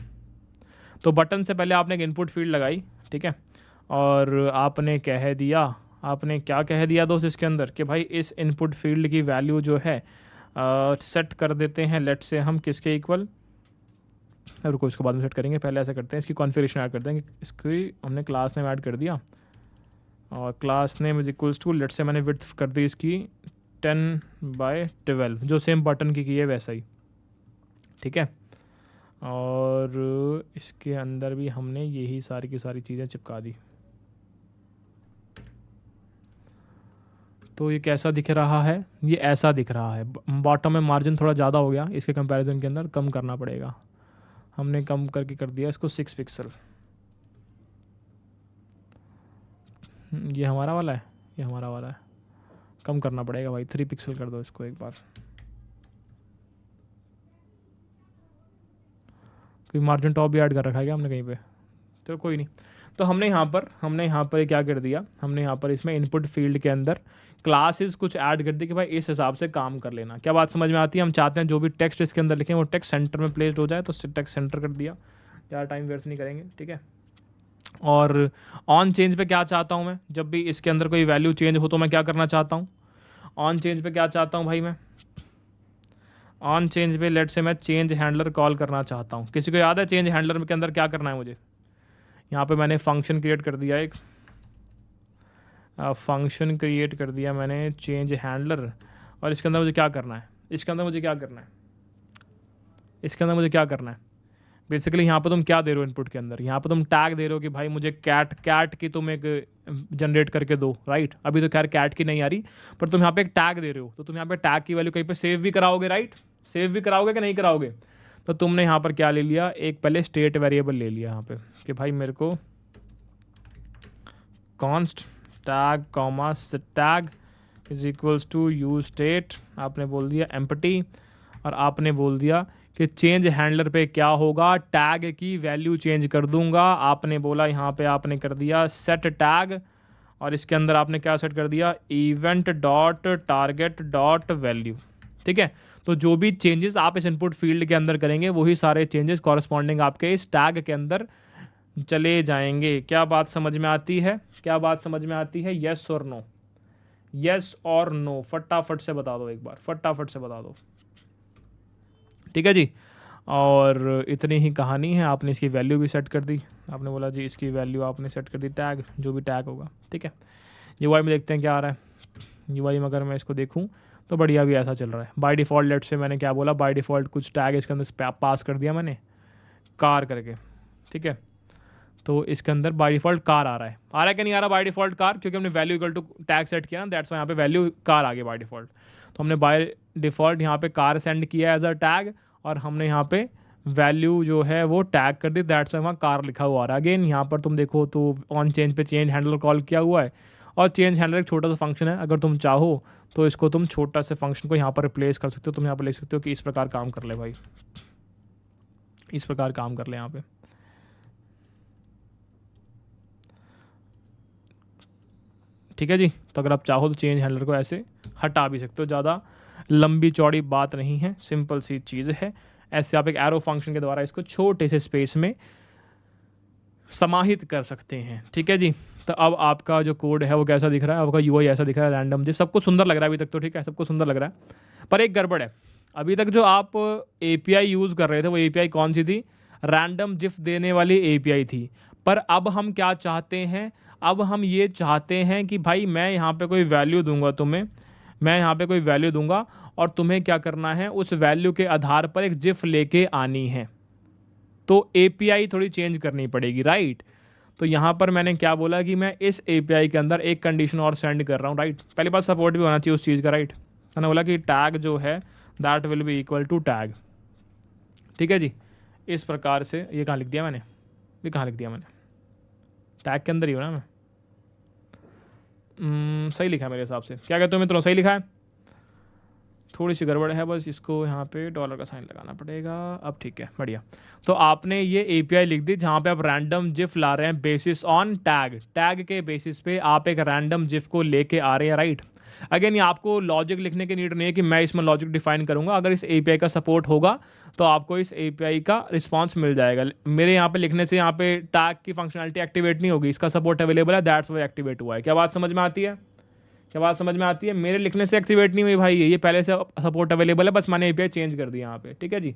तो बटन से पहले आपने एक इनपुट फील्ड लगाई, ठीक है, और आपने कह दिया, आपने क्या कह दिया दोस्त इसके अंदर कि भाई इस इनपुट फील्ड की वैल्यू जो है सेट कर देते हैं, लेट से हम किसके इक्वल, रुको इसको बाद में सेट करेंगे, पहले ऐसा करते हैं, इसकी कॉन्फ़िगरेशन ऐड कर देंगे। इसकी हमने क्लास नेम ऐड कर दिया, और class name is equals to, let say मैंने विड्थ कर दी इसकी 10/12, जो सेम बटन की है वैसा ही, ठीक है। और इसके अंदर भी हमने यही सारी की सारी चीज़ें चिपका दी। तो ये कैसा दिख रहा है, ये ऐसा दिख रहा है। बॉटम में मार्जिन थोड़ा ज़्यादा हो गया इसके कंपैरिजन के अंदर, कम करना पड़ेगा। हमने कम करके कर दिया इसको 6 पिक्सल। ये हमारा वाला है, ये हमारा वाला है, कम करना पड़ेगा भाई, 3 पिक्सल कर दो इसको एक बार। कोई मार्जिन टॉप भी ऐड कर रखा है क्या हमने कहीं पे, तो कोई नहीं। तो हमने यहाँ पर क्या कर दिया, हमने यहाँ पर इसमें इनपुट फील्ड के अंदर क्लासेस कुछ ऐड कर दी कि भाई इस हिसाब से काम कर लेना। क्या बात समझ में आती है? हम चाहते हैं जो भी टेक्स्ट इसके अंदर लिखें वो टेक्स्ट सेंटर में प्लेस्ड हो जाए, तो टेक्स्ट सेंटर कर दिया, ज़्यादा टाइम वेस्ट नहीं करेंगे, ठीक है। और ऑन चेंज पे क्या चाहता हूँ मैं, जब भी इसके अंदर कोई वैल्यू चेंज हो तो मैं क्या करना चाहता हूँ, ऑन चेंज पे क्या चाहता हूँ भाई, मैं ऑन चेंज पे लेट से मैं चेंज हैंडलर कॉल करना चाहता हूँ। किसी को याद है चेंज हैंडलर के अंदर क्या करना है मुझे? यहाँ पे मैंने फंक्शन क्रिएट कर दिया, एक फंक्शन क्रिएट कर दिया मैंने चेंज हैंडलर, और इसके अंदर मुझे क्या करना है, इसके अंदर मुझे क्या करना है, इसके अंदर मुझे क्या करना है, बेसिकली यहाँ पर तुम क्या दे रहे हो इनपुट के अंदर, यहाँ पर तुम टैग दे रहे हो कि भाई मुझे कैट की तुम एक जनरेट करके दो, राइट। अभी तो खैर कैट की नहीं आ रही, पर तुम यहाँ पे एक टैग दे रहे हो, तो तुम यहाँ पे टैग की वैल्यू कहीं पे सेव भी कराओगे, राइट, सेव भी कराओगे कि नहीं कराओगे। तो तुमने यहाँ पर क्या ले लिया, एक पहले स्टेट वेरिएबल ले लिया यहाँ पे कि भाई मेरे को const tag comma tag is equals to use state, आपने बोल दिया एम्प्टी, और आपने बोल दिया कि चेंज हैंडलर पे क्या होगा, टैग की वैल्यू चेंज कर दूंगा। आपने बोला यहाँ पे आपने कर दिया सेट टैग, और इसके अंदर आपने क्या सेट कर दिया, event dot target dot value, ठीक है। तो जो भी चेंजेस आप इस इनपुट फील्ड के अंदर करेंगे वही सारे चेंजेस कॉरस्पॉन्डिंग आपके इस टैग के अंदर चले जाएंगे। क्या बात समझ में आती है? क्या बात समझ में आती है? यस और नो, यस और नो, फटाफट से बता दो एक बार, फटाफट से बता दो, ठीक है जी। और इतनी ही कहानी है। आपने इसकी वैल्यू भी सेट कर दी, आपने बोला जी इसकी वैल्यू आपने सेट कर दी टैग, जो भी टैग होगा, ठीक है। यूआई में देखते हैं क्या आ रहा है। यूआई में अगर मैं इसको देखूं तो बढ़िया भी ऐसा चल रहा है बाय डिफ़ॉल्ट। लेट से मैंने क्या बोला, बाय डिफ़ॉल्ट कुछ टैग इसके अंदर पास कर दिया मैंने कार करके, ठीक है। तो इसके अंदर बाय डिफ़ॉल्ट कार आ रहा है कि नहीं आ रहा बाय डिफ़ॉल्ट कार, क्योंकि हमने value equal to tag set किया ना, दैट्स वाई यहाँ पे वैल्यू कार आ गई बाय डिफ़ॉल्ट। तो हमने बाय डिफ़ॉल्ट यहाँ पे कार सेंड किया एज अ टैग, और हमने यहाँ पे वैल्यू जो है वो टैग कर दी, दैट्स वाई वहाँ कार लिखा हुआ आ रहा है। अगेन यहाँ पर तुम देखो तो ऑन चेंज पे चेंज हैंडलर कॉल किया हुआ है, और चेंज हैंडलर एक छोटा सा फंक्शन है, अगर तुम चाहो तो इसको तुम छोटा से फंक्शन को यहाँ पर रिप्लेस कर सकते हो। तुम यहाँ पर ले सकते हो कि इस प्रकार काम कर ले भाई, इस प्रकार काम कर ले यहाँ पे, ठीक है जी। तो अगर आप चाहो तो चेंज हैंडलर को ऐसे हटा भी सकते हो, ज़्यादा लंबी चौड़ी बात नहीं है, सिंपल सी चीज़ है। ऐसे आप एक एरो फंक्शन के द्वारा इसको छोटे से स्पेस में समाहित कर सकते हैं, ठीक है जी। तो अब आपका जो कोड है वो कैसा दिख रहा है, आपका यूआई ऐसा दिख रहा है, रैंडम जिफ, सब कुछ सुंदर लग रहा है अभी तक तो, ठीक है, सब कुछ सुंदर लग रहा है। पर एक गड़बड़ है, अभी तक जो आप एपीआई यूज़ कर रहे थे वो एपीआई कौन सी थी, रैंडम जिफ देने वाली एपीआई थी। पर अब हम क्या चाहते हैं, अब हम ये चाहते हैं कि भाई मैं यहाँ पे कोई वैल्यू दूंगा तुम्हें, मैं यहाँ पे कोई वैल्यू दूंगा, और तुम्हें क्या करना है, उस वैल्यू के आधार पर एक जिफ लेके आनी है। तो एपीआई थोड़ी चेंज करनी पड़ेगी, राइट। तो यहाँ पर मैंने क्या बोला कि मैं इस एपीआई के अंदर एक कंडीशन और सेंड कर रहा हूँ, राइट। पहली बात सपोर्ट भी होना चाहिए उस चीज़ का, राइट। मैंने बोला कि टैग जो है that will be equal to tag, ठीक है जी। इस प्रकार से ये कहाँ लिख दिया मैंने, ये कहाँ लिख दिया मैंने, टैग के अंदर ही हो ना मैं। सही लिखा है मेरे हिसाब से, क्या कहते हो मित्रों, सही लिखा है? थोड़ी सी गड़बड़ है बस, इसको यहाँ पे डॉलर का साइन लगाना पड़ेगा। अब ठीक है, बढ़िया। तो आपने ये एपीआई लिख दी जहाँ पे आप रैंडम जिफ ला रहे हैं बेसिस ऑन टैग, टैग के बेसिस पे आप एक रैंडम जिफ को लेके आ रहे हैं, राइट। अगेन ये आपको लॉजिक लिखने की नीड नहीं है कि मैं इसमें लॉजिक डिफाइन करूंगा, अगर इस एपीआई का सपोर्ट होगा तो आपको इस एपीआई का रिस्पांस मिल जाएगा। मेरे यहाँ पे लिखने से यहाँ पे टैग की फंक्शनलिटी एक्टिवेट नहीं होगी, इसका सपोर्ट अवेलेबल है, दैट्स वाई एक्टिवेट हुआ है। क्या बात समझ में आती है? क्या बात समझ में आती है? मेरे लिखने से एक्टिवेट नहीं हुई भाई, ये पहले से सपोर्ट अवेलेबल है, बस मैंने एपीआई चेंज कर दिया यहाँ पे, ठीक है जी।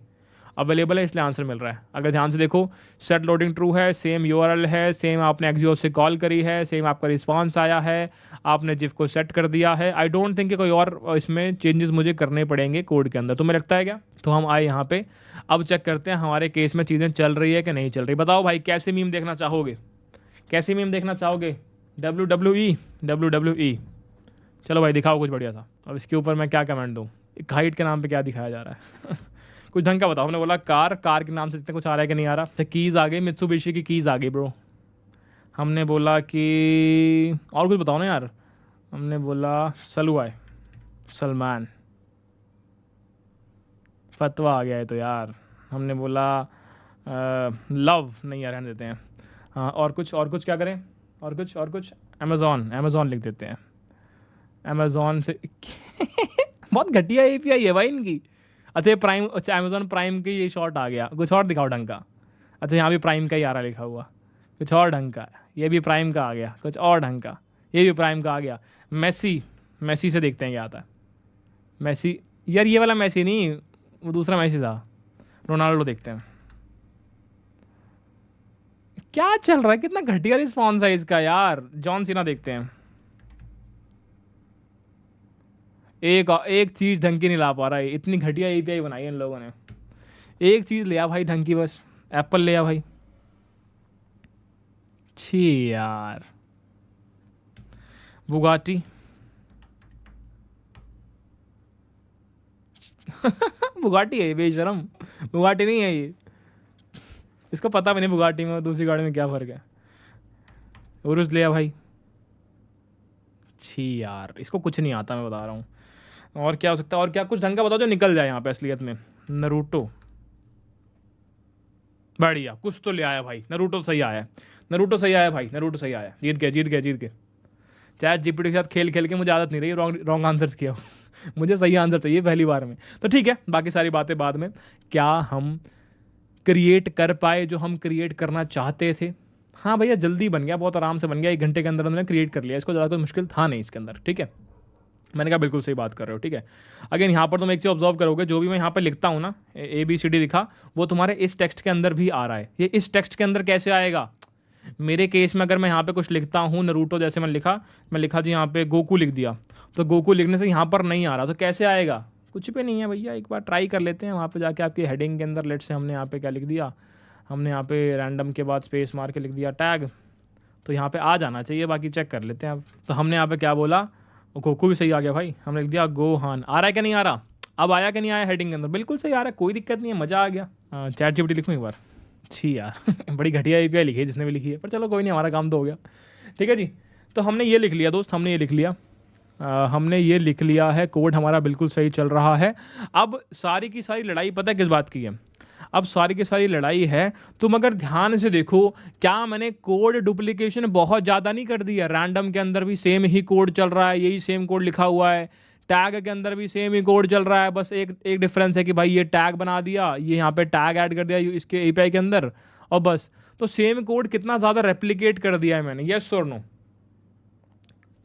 अवेलेबल है इसलिए आंसर मिल रहा है। अगर ध्यान से देखो, सेट लोडिंग ट्रू है, सेम यूआरएल है, सेम आपने एक्सियोस से कॉल करी है, सेम आपका रिस्पांस आया है, आपने जिफ को सेट कर दिया है। आई डोंट थिंक कि कोई और इसमें चेंजेस मुझे करने पड़ेंगे कोड के अंदर, तुम्हें लगता है क्या? तो हम आए यहाँ पे, अब चेक करते हैं हमारे केस में चीज़ें चल रही है कि नहीं चल रही। बताओ भाई, कैसे मीम देखना चाहोगे? कैसी मीम देखना चाहोगे? WWE। चलो भाई दिखाओ कुछ बढ़िया सा। अब इसके ऊपर मैं क्या कमेंट दूँ? एक हाइट के नाम पे क्या दिखाया जा रहा है? कुछ ढंग का बताओ। हमने बोला कार के नाम से इतना कुछ आ रहा है कि नहीं आ रहा? अच्छा, कीज़ आ गई, मित्सुबिशी की कीज़ आ गई ब्रो। हमने बोला कि और कुछ बताओ ना यार। हमने बोला सलवाए, सलमान, फतवा आ गया है तो यार। हमने बोला लव, नहीं यार रहने देते हैं। हाँ, और कुछ क्या करें? और कुछ अमेज़ॉन लिख देते हैं। अमेज़ॉन से बहुत घटिया एपीआई है भाई इनकी। अच्छा ये प्राइम, अच्छा अमेज़ॉन प्राइम की ये शॉर्ट आ गया, कुछ और दिखाओ ढंग का। अच्छा यहाँ भी प्राइम का ही आ रहा लिखा हुआ, कुछ और ढंग का। ये भी प्राइम का आ गया, कुछ और ढंग का। ये भी प्राइम का आ गया। मैसी से देखते हैं क्या आता है। मैसी, यार ये वाला मैसी नहीं, वो दूसरा मैसी था, रोनाल्डो देखते हैं क्या चल रहा है। कितना घटिया रिस्पॉन्स है इसका यार। जॉन सीना देखते हैं। एक चीज़ ढंग की नहीं ला पा रहा है, इतनी घटिया एपीआई बनाई है इन लोगों ने। एक चीज़ ले आ भाई ढंग की, बस एप्पल ले आ भाई। छी यार, बुगाटी बुगाटी है ये, बेशरम। बुगाटी नहीं है ये, इसको पता भी नहीं बुगाटी में और दूसरी गाड़ी में क्या फ़र्क है। उरुस ले आ भाई। छी यार, इसको कुछ नहीं आता, मैं बता रहा हूँ। और क्या हो सकता है? और क्या कुछ ढंग का बताओ जो निकल जाए यहाँ पे असलियत में। नरूटो, बढ़िया, कुछ तो ले आया भाई। नरूटो सही आया, नरूटो सही आया भाई, नरूटो सही आया। जीत गए। चैट जीपीटी के साथ खेल के मुझे आदत नहीं रही रॉन्ग आंसर्स किया। मुझे सही आंसर चाहिए पहली बार में। तो ठीक है, बाकी सारी बातें बाद में। क्या हम क्रिएट कर पाए जो हम क्रिएट करना चाहते थे? हाँ भैया, जल्दी बन गया, बहुत आराम से बन गया। 1 घंटे के अंदर हमने क्रिएट कर लिया इसको, ज़्यादा कोई मुश्किल था नहीं इसके अंदर, ठीक है। मैंने कहा बिल्कुल सही बात कर रहे हो, ठीक है। अगेन यहाँ पर तुम एक चीज़ ऑब्जर्व करोगे, जो भी मैं यहाँ पर लिखता हूँ ना, ABCD लिखा, वो तुम्हारे इस टेक्स्ट के अंदर भी आ रहा है। ये इस टेक्स्ट के अंदर कैसे आएगा? मेरे केस में अगर मैं यहाँ पे कुछ लिखता हूँ, नरूटो जैसे मैं लिखा जी यहाँ पे गोकू लिख दिया, तो गोकू लिखने से यहाँ पर नहीं आ रहा, तो कैसे आएगा? कुछ भी नहीं है भैया, एक बार ट्राई कर लेते हैं। वहाँ पे जाके आपकी हेडिंग के अंदर लेट से हमने यहाँ पे क्या लिख दिया, हमने यहाँ पे रैंडम के बाद स्पेस मार के लिख दिया टैग, तो यहाँ पे आ जाना चाहिए। बाकी चेक कर लेते हैं अब। तो हमने यहाँ पे क्या बोला, गोकू भी सही आ गया भाई। हमने लिख दिया गोहान। आ रहा है क्या नहीं आ रहा? अब आया कि नहीं आया? हेडिंग के अंदर बिल्कुल सही आ रहा है, कोई दिक्कत नहीं है, मज़ा आ गया। चैट जीपीटी लिखूँ एक बार? छी यार बड़ी घटिया एपीआई लिखी है जिसने भी लिखी है, पर चलो कोई नहीं, हमारा काम तो हो गया, ठीक है जी। तो हमने ये लिख लिया दोस्त, हमने ये लिख लिया, हमने ये लिख लिया है, कोड हमारा बिल्कुल सही चल रहा है। अब सारी की सारी लड़ाई पता है किस बात की है? अब सारी की सारी लड़ाई है, तुम अगर ध्यान से देखो, क्या मैंने कोड डुप्लीकेशन बहुत ज़्यादा नहीं कर दिया? रैंडम के अंदर भी सेम ही कोड चल रहा है, यही सेम कोड लिखा हुआ है, टैग के अंदर भी सेम ही कोड चल रहा है, बस एक डिफरेंस है कि भाई ये टैग बना दिया, ये यहाँ पे टैग ऐड कर दिया इसके एपीआई के अंदर, और बस। तो सेम कोड कितना ज़्यादा रेप्लिकेट कर दिया है मैंने, यस और नो?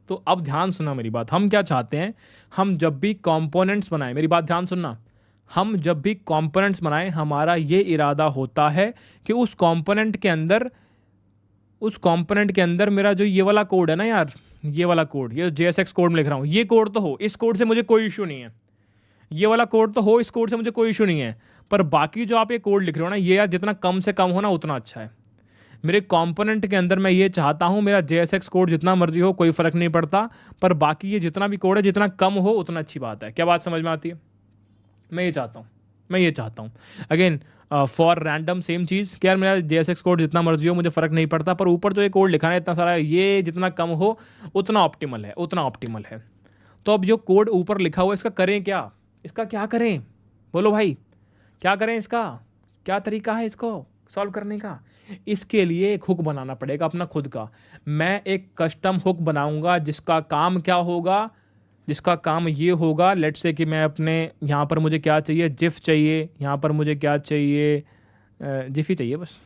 तो अब ध्यान सुनना मेरी बात, हम क्या चाहते हैं? हम जब भी कंपोनेंट्स बनाएं, मेरी बात ध्यान सुनना, हम जब भी कंपोनेंट्स बनाएं, हमारा ये इरादा होता है कि उस कंपोनेंट के अंदर मेरा जो ये वाला कोड है ना यार, ये वाला कोड, ये JSX कोड में लिख रहा हूँ, ये कोड तो हो, इस कोड से मुझे कोई इशू नहीं है। ये वाला कोड तो हो, इस कोड से मुझे कोई इशू नहीं है। पर बाकी जो आप ये कोड लिख रहे हो ना, ये यार जितना कम से कम हो ना उतना अच्छा है। मेरे कंपोनेंट के अंदर मैं ये चाहता हूँ, मेरा JSX कोड जितना मर्जी हो, कोई फ़र्क नहीं पड़ता, पर बाकी ये जितना भी कोड है जितना कम हो उतना अच्छी बात है। क्या बात समझ में आती है? मैं ये चाहता हूँ, मैं ये चाहता हूँ। अगेन फॉर रैंडम सेम चीज़ कि यार मेरा JSX कोड जितना मर्जी हो मुझे फ़र्क नहीं पड़ता, पर ऊपर जो ये कोड लिखा है इतना सारा, ये जितना कम हो उतना ऑप्टिमल है, उतना ऑप्टिमल है। तो अब जो कोड ऊपर लिखा हुआ है इसका करें क्या, इसका क्या करें, बोलो भाई क्या करें, इसका क्या तरीका है इसको सॉल्व करने का? इसके लिए एक हुक बनाना पड़ेगा अपना खुद का। मैं एक कस्टम हुक बनाऊंगा जिसका काम क्या होगा, जिसका काम ये होगा, लेट्स से कि मैं अपने यहाँ पर मुझे क्या चाहिए, जिफ चाहिए, यहाँ पर मुझे क्या चाहिए, जिफ ही चाहिए बस,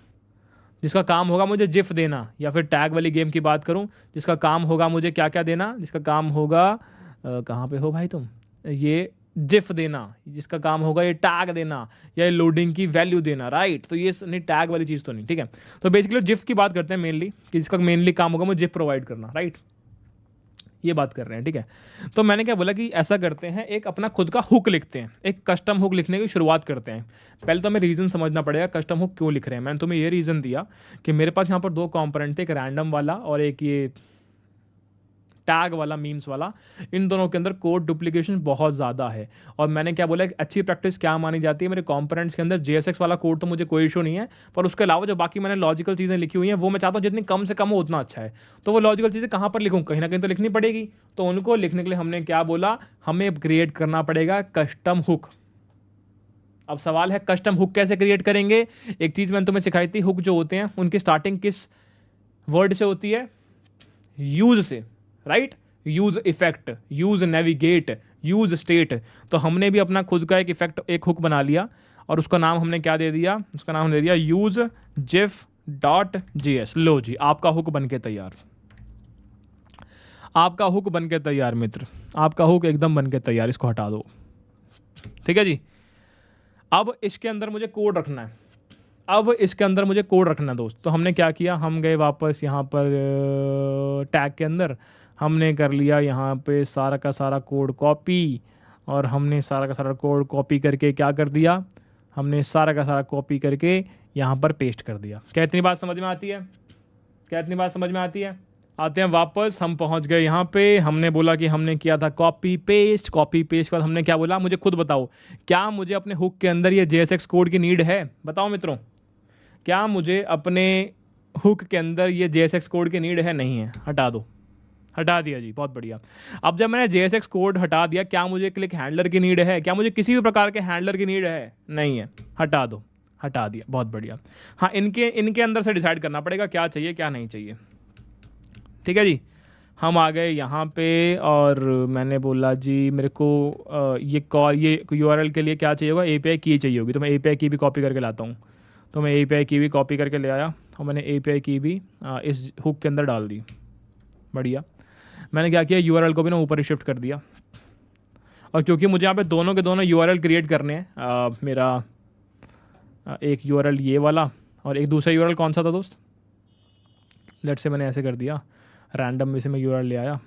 जिसका काम होगा मुझे जिफ देना, या फिर टैग वाली गेम की बात करूँ जिसका काम होगा मुझे क्या क्या देना, जिसका काम होगा कहाँ पे हो भाई तुम, ये जिफ देना, जिसका काम होगा ये टैग देना या ये लोडिंग की वैल्यू देना, राइट। तो ये नहीं, टैग वाली चीज़ तो नहीं, ठीक है। तो बेसिकली जिफ की बात करते हैं मेनली, कि जिसका मेनली काम होगा मुझे जिफ प्रोवाइड करना, राइट, ये बात कर रहे हैं, ठीक है। तो मैंने क्या बोला कि ऐसा करते हैं, एक अपना खुद का हुक लिखते हैं, एक कस्टम हुक लिखने की शुरुआत करते हैं। पहले तो हमें रीज़न समझना पड़ेगा कस्टम हुक क्यों लिख रहे हैं। मैंने तुम्हें ये रीज़न दिया कि मेरे पास यहाँ पर दो कंपोनेंट थे, एक रैंडम वाला और एक ये टैग वाला, मीम्स वाला। इन दोनों के अंदर कोड डुप्लीकेशन बहुत ज़्यादा है, और मैंने क्या बोला, एक अच्छी प्रैक्टिस क्या मानी जाती है, मेरे कंपोनेंट्स के अंदर JSX वाला कोड तो मुझे कोई इशू नहीं है, पर उसके अलावा जो बाकी मैंने लॉजिकल चीज़ें लिखी हुई हैं वो मैं चाहता हूँ जितनी कम से कम हो उतना अच्छा है। तो वो लॉजिकल चीज़ें कहाँ पर लिखूँ, कहीं ना कहीं तो लिखनी पड़ेगी। तो उनको लिखने के लिए हमने क्या बोला, हमें क्रिएट करना पड़ेगा कस्टम हुक। अब सवाल है कस्टम हुक कैसे क्रिएट करेंगे। एक चीज़ मैंने तुम्हें सिखाई थी, हुक जो होते हैं उनकी स्टार्टिंग किस वर्ड से होती है, यूज से, right. Use effect, use navigate, use state. तो हमने भी अपना खुद का एक इफेक्ट, एक हुक बना लिया, और उसका नाम हमने क्या दे दिया, उसका नाम दे दिया यूज जिफ डॉट JS। लो जी, आपका हुक बन के तैयार, आपका हुक बन के तैयार मित्र, आपका हुक एकदम बन के तैयार। इसको हटा दो, ठीक है जी। अब इसके अंदर मुझे कोड रखना है, अब इसके अंदर मुझे कोड रखना है दोस्त। तो हमने क्या किया, हम गए वापस यहाँ पर टैग के अंदर, हमने कर लिया यहाँ पे सारा का सारा कोड कॉपी, और हमने सारा का सारा कोड कॉपी करके क्या कर दिया, हमने सारा का सारा कॉपी करके यहाँ पर पेस्ट कर दिया। क्या इतनी बात समझ में आती है, क्या इतनी बात समझ में आती है? आते हैं वापस, हम पहुँच गए यहाँ पे, हमने बोला कि हमने किया था कॉपी पेस्ट, कॉपी पेस्ट के बाद हमने क्या बोला, मुझे खुद बताओ क्या मुझे अपने हुक के अंदर ये JSX कोड की नीड है, बताओ मित्रों, क्या मुझे अपने हुक के अंदर ये JSX कोड की नीड है? नहीं है, हटा दो, हटा दिया जी, बहुत बढ़िया। अब जब मैंने JSX कोड हटा दिया, क्या मुझे क्लिक हैंडलर की नीड है, क्या मुझे किसी भी प्रकार के हैंडलर की नीड है? नहीं है, हटा दो, हटा दिया, बहुत बढ़िया। हाँ, इनके अंदर से डिसाइड करना पड़ेगा क्या चाहिए क्या नहीं चाहिए, ठीक है जी। हम आ गए यहाँ पे, और मैंने बोला जी मेरे को ये URL के लिए क्या चाहिए होगा, API की चाहिए होगी, तो मैं API की भी कॉपी करके लाता हूँ। तो मैं API की भी कॉपी करके ले आया, और मैंने API की भी इस हुक के अंदर डाल दी, बढ़िया। मैंने क्या किया, URL को भी ना ऊपर ही शिफ्ट कर दिया, और क्योंकि मुझे यहाँ पे दोनों के दोनों URL क्रिएट करने हैं, मेरा एक URL ये वाला और एक दूसरा URL कौन सा था दोस्त, लेट से मैंने ऐसे कर दिया, रैंडम में से मैं URL ले आया,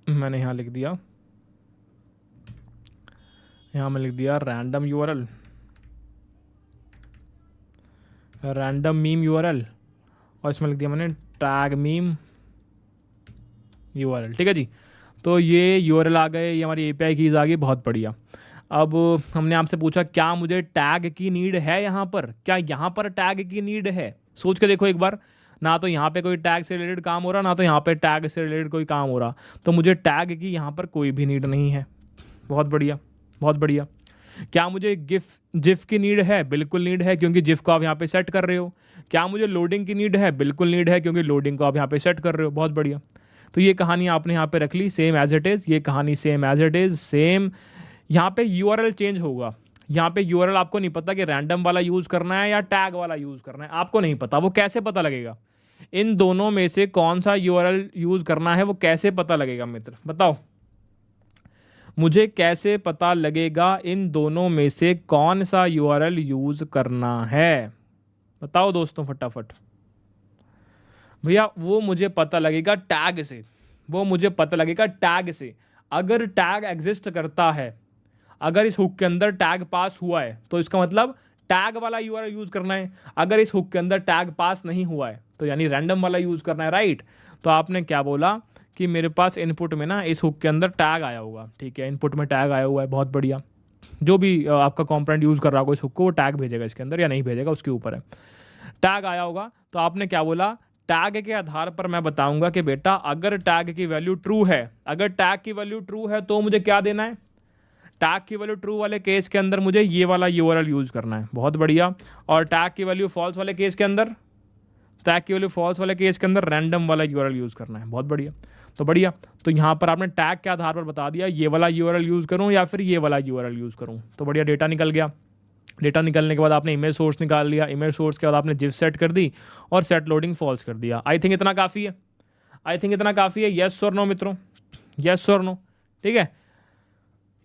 मैंने यहाँ लिख दिया, यहाँ मैं लिख दिया random URL, random meme URL, और इसमें लिख दिया मैंने टैग मीम URL, ठीक है जी। तो ये URL आ गए, ये हमारी API कीज़ आ गई, बहुत बढ़िया। अब हमने आपसे पूछा क्या मुझे टैग की नीड है यहाँ पर, क्या यहाँ पर टैग की नीड है? सोच के देखो एक बार, ना तो यहाँ पे कोई टैग से रिलेटेड काम हो रहा, ना तो यहाँ पे टैग से रिलेटेड कोई काम हो रहा, तो मुझे टैग की यहाँ पर कोई भी नीड नहीं है, बहुत बढ़िया, बहुत बढ़िया। क्या मुझे जिफ की नीड है? बिल्कुल नीड है, क्योंकि जिफ को आप यहाँ पे सेट कर रहे हो। क्या मुझे लोडिंग की नीड है? बिल्कुल नीड है, क्योंकि लोडिंग को आप यहाँ पे सेट कर रहे हो, बहुत बढ़िया। तो ये कहानी आपने यहाँ पे रख ली सेम एज इट इज़, ये कहानी same as it is, same. यहाँ पे URL चेंज होगा, यहाँ पे URL आपको नहीं पता कि रैंडम वाला यूज़ करना है या टैग वाला यूज़ करना है, आपको नहीं पता। वो कैसे पता लगेगा? इन दोनों में से कौन सा URL यूज़ करना है वो कैसे पता लगेगा मित्र, बताओ मुझे, कैसे पता लगेगा इन दोनों में से कौन सा URL यूज़ करना है? बताओ दोस्तों फटाफट। भैया वो मुझे पता लगेगा टैग से, वो मुझे पता लगेगा टैग से। अगर टैग एग्जिस्ट करता है, अगर इस हुक के अंदर टैग पास हुआ है, तो इसका मतलब टैग वाला URL यूज़ करना है। अगर इस हुक के अंदर टैग पास नहीं हुआ है, तो यानी रैंडम वाला यूज़ करना है, राइट। तो आपने क्या बोला कि मेरे पास इनपुट में ना इस हुक के अंदर टैग आया होगा, ठीक है, इनपुट में टैग आया हुआ है, बहुत बढ़िया। जो भी आपका कंपोनेंट यूज़ कर रहा होगा इस हुक को, वो टैग भेजेगा इसके अंदर या नहीं भेजेगा उसके ऊपर है। टैग आया होगा तो आपने क्या बोला, टैग के आधार पर मैं बताऊंगा कि बेटा अगर टैग की वैल्यू ट्रू है, अगर टैग की वैल्यू ट्रू है तो मुझे क्या देना है, टैग की वैल्यू ट्रू वाले केस के अंदर मुझे ये वाला यूआरएल यूज़ करना है, बहुत बढ़िया। और टैग की वैल्यू फॉल्स वाले केस के अंदर, टैग की वैल्यू फॉल्स वाले केस के अंदर रैंडम वाला यूआरएल यूज़ करना है, बहुत बढ़िया। तो बढ़िया, तो यहाँ पर आपने टैग के आधार पर बता दिया ये वाला यूआरएल यूज़ करूँ या फिर ये वाला यूआरएल यूज़ करूँ। तो बढ़िया, डेटा निकल गया। डेटा निकलने के बाद आपने इमेज सोर्स निकाल लिया, इमेज सोर्स के बाद आपने जिफ सेट कर दी और सेट लोडिंग फॉल्स कर दिया। आई थिंक इतना काफ़ी है, आई थिंक इतना काफ़ी है। येस और नो मित्रों, येस और नो, ठीक है,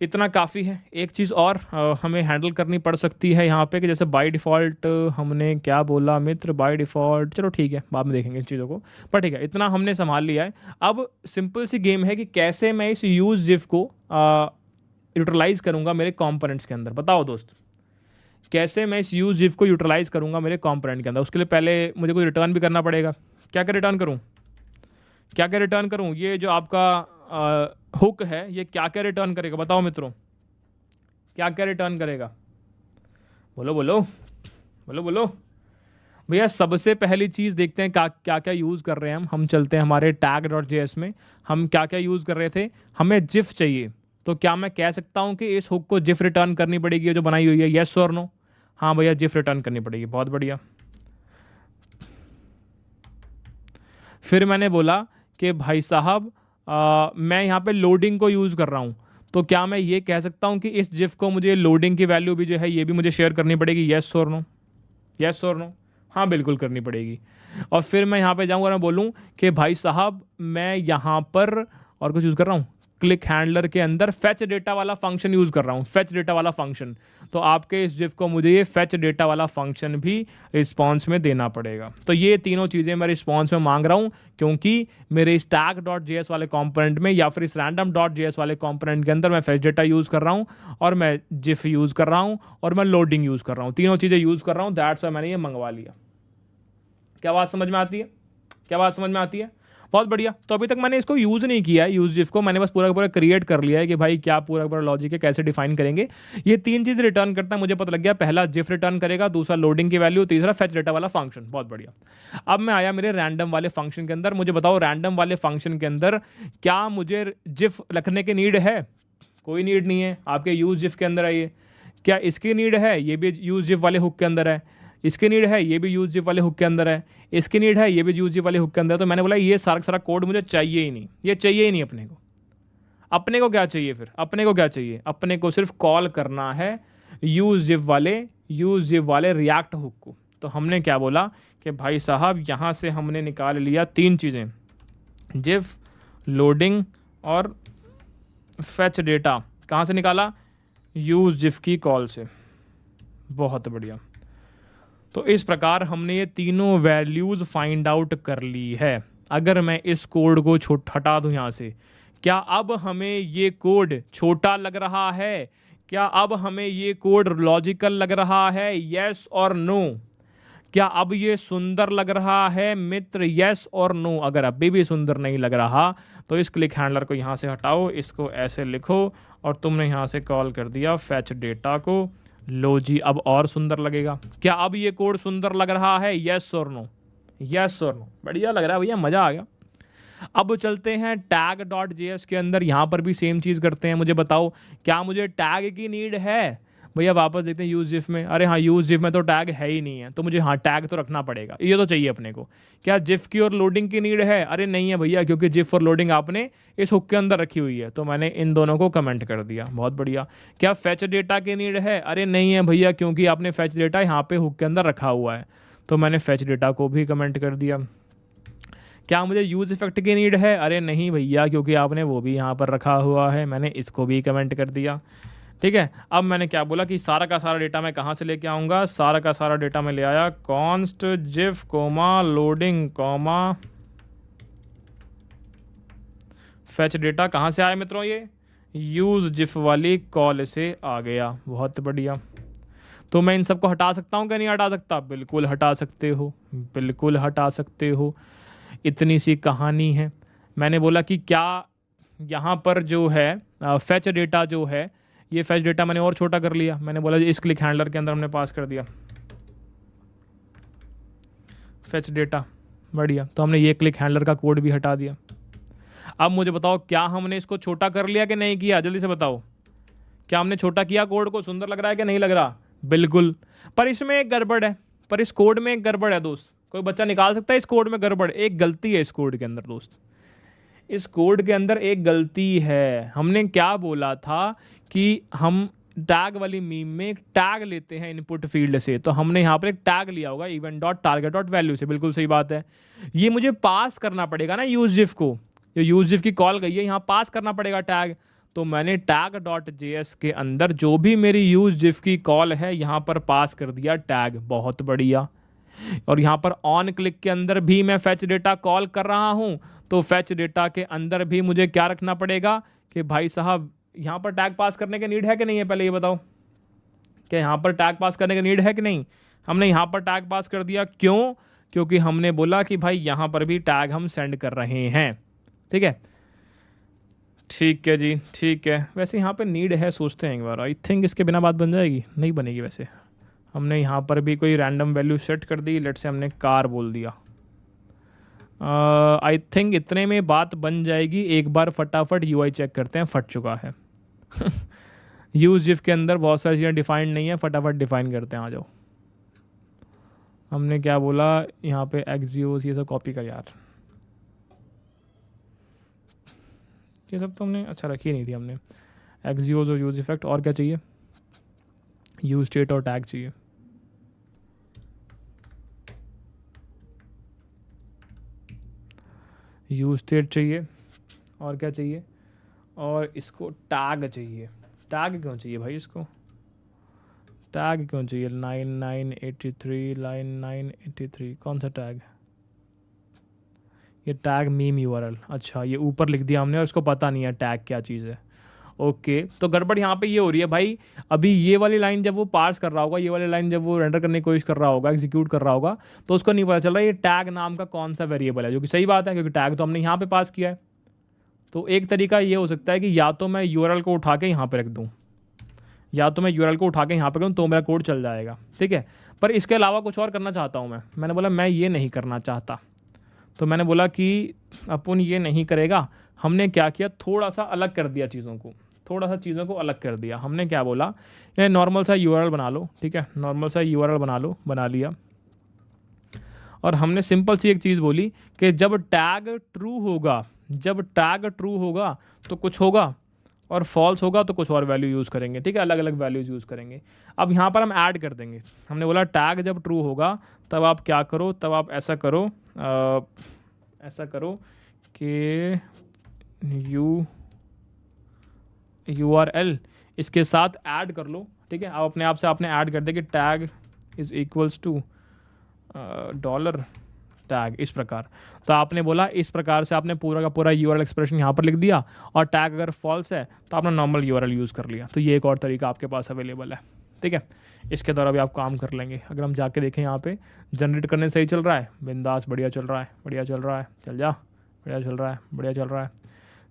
इतना काफ़ी है। एक चीज़ और हमें हैंडल करनी पड़ सकती है यहाँ पे कि जैसे बाय डिफ़ॉल्ट हमने क्या बोला मित्र, बाय डिफ़ॉल्ट, चलो ठीक है बाद में देखेंगे इस चीज़ों को, पर ठीक है इतना हमने संभाल लिया है। अब सिंपल सी गेम है कि कैसे मैं इस यूज़ जिफ को यूटिलाइज़ करूँगा मेरे कॉम्पोनेंट्स के अंदर। बताओ दोस्त, कैसे मैं इस यूज़ जिफ को यूटिलाइज़ करूँगा मेरे कॉम्पोनेंट के अंदर। उसके लिए पहले मुझे कोई रिटर्न भी करना पड़ेगा। क्या क्या रिटर्न करूँ, क्या क्या रिटर्न करूँ, ये जो आपका हुक है ये क्या क्या रिटर्न करेगा, बताओ मित्रों, क्या क्या रिटर्न करेगा, बोलो बोलो बोलो बोलो। भैया सबसे पहली चीज़ देखते हैं क्या क्या यूज़ कर रहे हैं हम चलते हैं हमारे tag.js में। हम क्या क्या यूज़ कर रहे थे, हमें जिफ चाहिए, तो क्या मैं कह सकता हूँ कि इस हुक को जिफ रिटर्न करनी पड़ेगी जो बनाई हुई है, येस और नो। हाँ भैया जिफ रिटर्न करनी पड़ेगी, बहुत बढ़िया। फिर मैंने बोला कि भाई साहब मैं यहाँ पे लोडिंग को यूज़ कर रहा हूँ, तो क्या मैं ये कह सकता हूँ कि इस जिफ को मुझे लोडिंग की वैल्यू भी जो है ये भी मुझे शेयर करनी पड़ेगी, येस और नो, येस और नो। हाँ बिल्कुल करनी पड़ेगी। और फिर मैं यहाँ पे जाऊँगा और मैं बोलूँ कि भाई साहब मैं यहाँ पर और कुछ यूज़ कर रहा हूँ, क्लिक हैंडलर के अंदर फेच डेटा वाला फंक्शन यूज़ कर रहा हूँ, फेच डेटा वाला फंक्शन, तो आपके इस जिफ को मुझे ये फेच डेटा वाला फंक्शन भी रिस्पॉन्स में देना पड़ेगा। तो ये तीनों चीज़ें मैं रिस्पॉन्स में मांग रहा हूँ, क्योंकि मेरे इस tag.js वाले कंपोनेंट में या फिर इस random.js वाले कंपोनेंट के अंदर मैं फेच डेटा यूज़ कर रहा हूँ और मैं जिफ यूज़ कर रहा हूँ और मैं लोडिंग यूज़ कर रहा हूँ, तीनों चीज़ें यूज़ कर रहा हूँ। दैट्स वाई मैंने ये मंगवा लिया। क्या बात समझ में आती है, क्या बात समझ में आती है, बहुत बढ़िया। तो अभी तक मैंने इसको यूज़ नहीं किया है, यूज़ जिफ को मैंने बस पूरा का पूरा क्रिएट कर लिया है कि भाई क्या पूरा का पूरा लॉजिक है, कैसे डिफाइन करेंगे। ये तीन चीज़ रिटर्न करता है, मुझे पता लग गया। पहला जिफ रिटर्न करेगा, दूसरा लोडिंग की वैल्यू, तीसरा फेच डेटा वाला फंक्शन, बहुत बढ़िया। अब मैं आया मेरे रैंडम वाले फंक्शन के अंदर। मुझे बताओ रैंडम वाले फंक्शन के अंदर क्या मुझे जिफ रखने की नीड है, कोई नीड नहीं है। आपके यूज़ जिफ के अंदर आइए, क्या इसकी नीड है, ये भी यूज़ जिफ वाले हुक के अंदर है, इसकी नीड है, ये भी यूज़ जिफ वाले हुक के अंदर है, इसकी नीड है, ये भी यूज़ जिफ वाले हुक के अंदर है। तो मैंने बोला ये सारा सारा कोड मुझे चाहिए ही नहीं, ये चाहिए ही नहीं अपने को। अपने को क्या चाहिए फिर, अपने को क्या चाहिए, अपने को सिर्फ कॉल करना है यूज़ जिफ वाले रिएक्ट हुक को। तो हमने क्या बोला कि भाई साहब यहाँ से हमने निकाल लिया तीन चीज़ें, जिफ, लोडिंग और फेच डेटा। कहाँ से निकाला, यूज़ जिफ की कॉल से, बहुत बढ़िया। तो इस प्रकार हमने ये तीनों वैल्यूज़ फाइंड आउट कर ली है। अगर मैं इस कोड को हटा दूं यहाँ से, क्या अब हमें ये कोड छोटा लग रहा है, क्या अब हमें ये कोड लॉजिकल लग रहा है, यस और नो। क्या अब ये सुंदर लग रहा है मित्र, यस और नो। अगर अभी भी सुंदर नहीं लग रहा तो इस क्लिक हैंडलर को यहाँ से हटाओ, इसको ऐसे लिखो और तुमने यहाँ से कॉल कर दिया फेच डेटा को। लो जी, अब और सुंदर लगेगा। क्या अब ये कोड सुंदर लग रहा है, यस और नो, यस और नो। बढ़िया लग रहा है भैया, मज़ा आ गया। अब चलते हैं tag.js के अंदर, यहाँ पर भी सेम चीज़ करते हैं। मुझे बताओ क्या मुझे टैग की नीड है, भैया वापस देखते हैं यूज़ जिफ में। अरे हाँ यूज़ जिफ में तो टैग है ही नहीं है, तो मुझे हाँ टैग तो रखना पड़ेगा, ये तो चाहिए अपने को। क्या जिफ की और लोडिंग की नीड है, अरे नहीं है भैया, क्योंकि जिफ और लोडिंग आपने इस हुक के अंदर रखी हुई है, तो मैंने इन दोनों को कमेंट कर दिया, बहुत बढ़िया। क्या फेच डेटा की नीड है, अरे नहीं है भैया, क्योंकि आपने फेच डेटा यहाँ पे हुक के अंदर रखा हुआ है, तो मैंने फेच डेटा को भी कमेंट कर दिया। क्या मुझे यूज़ इफेक्ट की नीड है, अरे नहीं भैया, क्योंकि आपने वो भी यहाँ पर रखा हुआ है, मैंने इसको भी कमेंट कर दिया। ठीक है, अब मैंने क्या बोला कि सारा का सारा डेटा मैं कहाँ से लेके आऊँगा, सारा का सारा डेटा मैं ले आया कॉन्स्ट जिफ comma loading comma fetch data. कहाँ से आया मित्रों, ये यूज़ जिफ वाली कॉल से आ गया, बहुत बढ़िया। तो मैं इन सबको हटा सकता हूँ क्या नहीं हटा सकता, बिल्कुल हटा सकते हो, बिल्कुल हटा सकते हो। इतनी सी कहानी है। मैंने बोला कि क्या यहाँ पर जो है फेच डेटा जो है, ये फेच डेटा मैंने और छोटा कर लिया। मैंने बोला इस क्लिक हैंडलर के अंदर हमने पास कर दिया फेच डेटा, बढ़िया। तो हमने ये क्लिक हैंडलर का कोड भी हटा दिया। अब मुझे बताओ क्या हमने इसको छोटा कर लिया कि नहीं किया, जल्दी से बताओ। क्या हमने छोटा किया कोड को? सुंदर लग रहा है कि नहीं लग रहा? बिल्कुल। पर इसमें एक गड़बड़ है, पर इस कोड में एक गड़बड़ है दोस्त। कोई बच्चा निकाल सकता है इस कोड में गड़बड़? एक गलती है इस कोड के अंदर दोस्त। इस कोड के अंदर एक गलती है। हमने क्या बोला था कि हम टैग वाली मीम में एक टैग लेते हैं इनपुट फील्ड से, तो हमने यहाँ पर एक टैग लिया होगा event dot target dot value से। बिल्कुल सही बात है। ये मुझे पास करना पड़ेगा ना यूज जिफ को, जो यूज जिफ की कॉल गई है यहाँ पास करना पड़ेगा टैग। तो मैंने टैग डॉट जेएस के अंदर जो भी मेरी यूज जिफ की कॉल है यहाँ पर पास कर दिया टैग। बहुत बढ़िया। और यहाँ पर ऑन क्लिक के अंदर भी मैं फेच डेटा कॉल कर रहा हूँ, तो फेच डेटा के अंदर भी मुझे क्या रखना पड़ेगा कि भाई साहब यहाँ पर टैग पास करने की नीड है कि नहीं है? पहले ये बताओ, क्या यहाँ पर टैग पास करने की नीड है कि नहीं? हमने यहाँ पर टैग पास कर दिया। क्यों? क्योंकि हमने बोला कि भाई यहाँ पर भी टैग हम सेंड कर रहे हैं। ठीक है, ठीक है जी, ठीक है। वैसे यहाँ पे नीड है, सोचते हैं एक बार। आई थिंक इसके बिना बात बन जाएगी, नहीं बनेगी। वैसे हमने यहाँ पर भी कोई रैंडम वैल्यू सेट कर दी। लेट से हमने कार बोल दिया। आई थिंक इतने में बात बन जाएगी। एक बार फटाफट यूआई चेक करते हैं, फट चुका है। यूज जिफ के अंदर बहुत सारी चीज़ें डिफाइंड नहीं है, फटाफट डिफाइन करते हैं। आ जाओ। हमने क्या बोला यहाँ पे? एक्सियोस, ये सब कॉपी कर यार। ये सब तो हमने अच्छा रखी नहीं थी हमने। एक्सियोस और यूज इफेक्ट, और क्या चाहिए? यूज स्टेट और टैग चाहिए। यूज स्टेट चाहिए, और क्या चाहिए? और इसको टैग चाहिए। टैग क्यों चाहिए भाई? इसको टैग क्यों चाहिए? 9983 लाइन 983, कौन सा टैग? ये टैग मीम यूआरएल। अच्छा, ये ऊपर लिख दिया हमने और इसको पता नहीं है टैग क्या चीज़ है। ओके, तो गड़बड़ यहाँ पे ये हो रही है भाई। अभी ये वाली लाइन जब वो पार्स कर रहा होगा, ये वाली लाइन जब वो रेंडर करने की कोशिश कर रहा होगा, एग्जीक्यूट कर रहा होगा, तो उसको नहीं पता चल रहा ये टैग नाम का कौन सा वेरिएबल है, जो कि सही बात है क्योंकि टैग तो हमने यहाँ पे पास किया है। तो एक तरीका ये हो सकता है कि या तो मैं यूआरएल को उठा के यहाँ पे रख दूँ, या तो मैं यूआरएल को उठा के यहाँ पे करूँ, तो मेरा कोड चल जाएगा। ठीक है, पर इसके अलावा कुछ और करना चाहता हूँ मैं। मैंने बोला मैं ये नहीं करना चाहता, तो मैंने बोला कि अपन ये नहीं करेगा। हमने क्या किया, थोड़ा सा अलग कर दिया चीज़ों को, थोड़ा सा चीज़ों को अलग कर दिया। हमने क्या बोला, ये नॉर्मल सा यूआरएल बना लो। ठीक है, नॉर्मल सा यूआरएल बना लो, बना लिया। और हमने सिंपल सी एक चीज़ बोली कि जब टैग ट्रू होगा, जब टैग ट्रू होगा तो कुछ होगा, और फॉल्स होगा तो कुछ और वैल्यू यूज़ करेंगे। ठीक है, अलग अलग वैल्यूज़ यूज़ करेंगे। अब यहाँ पर हम ऐड कर देंगे। हमने बोला टैग जब ट्रू होगा तब आप क्या करो, तब आप ऐसा करो, ऐसा करो कि यूआरएल इसके साथ ऐड कर लो। ठीक है, आप अपने आप से आपने ऐड कर दे कि tag is equals to dollar tag, इस प्रकार। तो आपने बोला इस प्रकार से आपने पूरा का पूरा यूआरएल एक्सप्रेशन यहाँ पर लिख दिया, और टैग अगर फॉल्स है तो आपने नॉर्मल यूआरएल यूज़ कर लिया। तो ये एक और तरीका आपके पास अवेलेबल है। ठीक है, इसके द्वारा भी आप काम कर लेंगे। अगर हम जाके देखें यहाँ पे जनरेट करने सही चल रहा है, बिंदास, बढ़िया चल रहा है, बढ़िया चल रहा है, चल जा, बढ़िया चल रहा है, बढ़िया चल रहा है।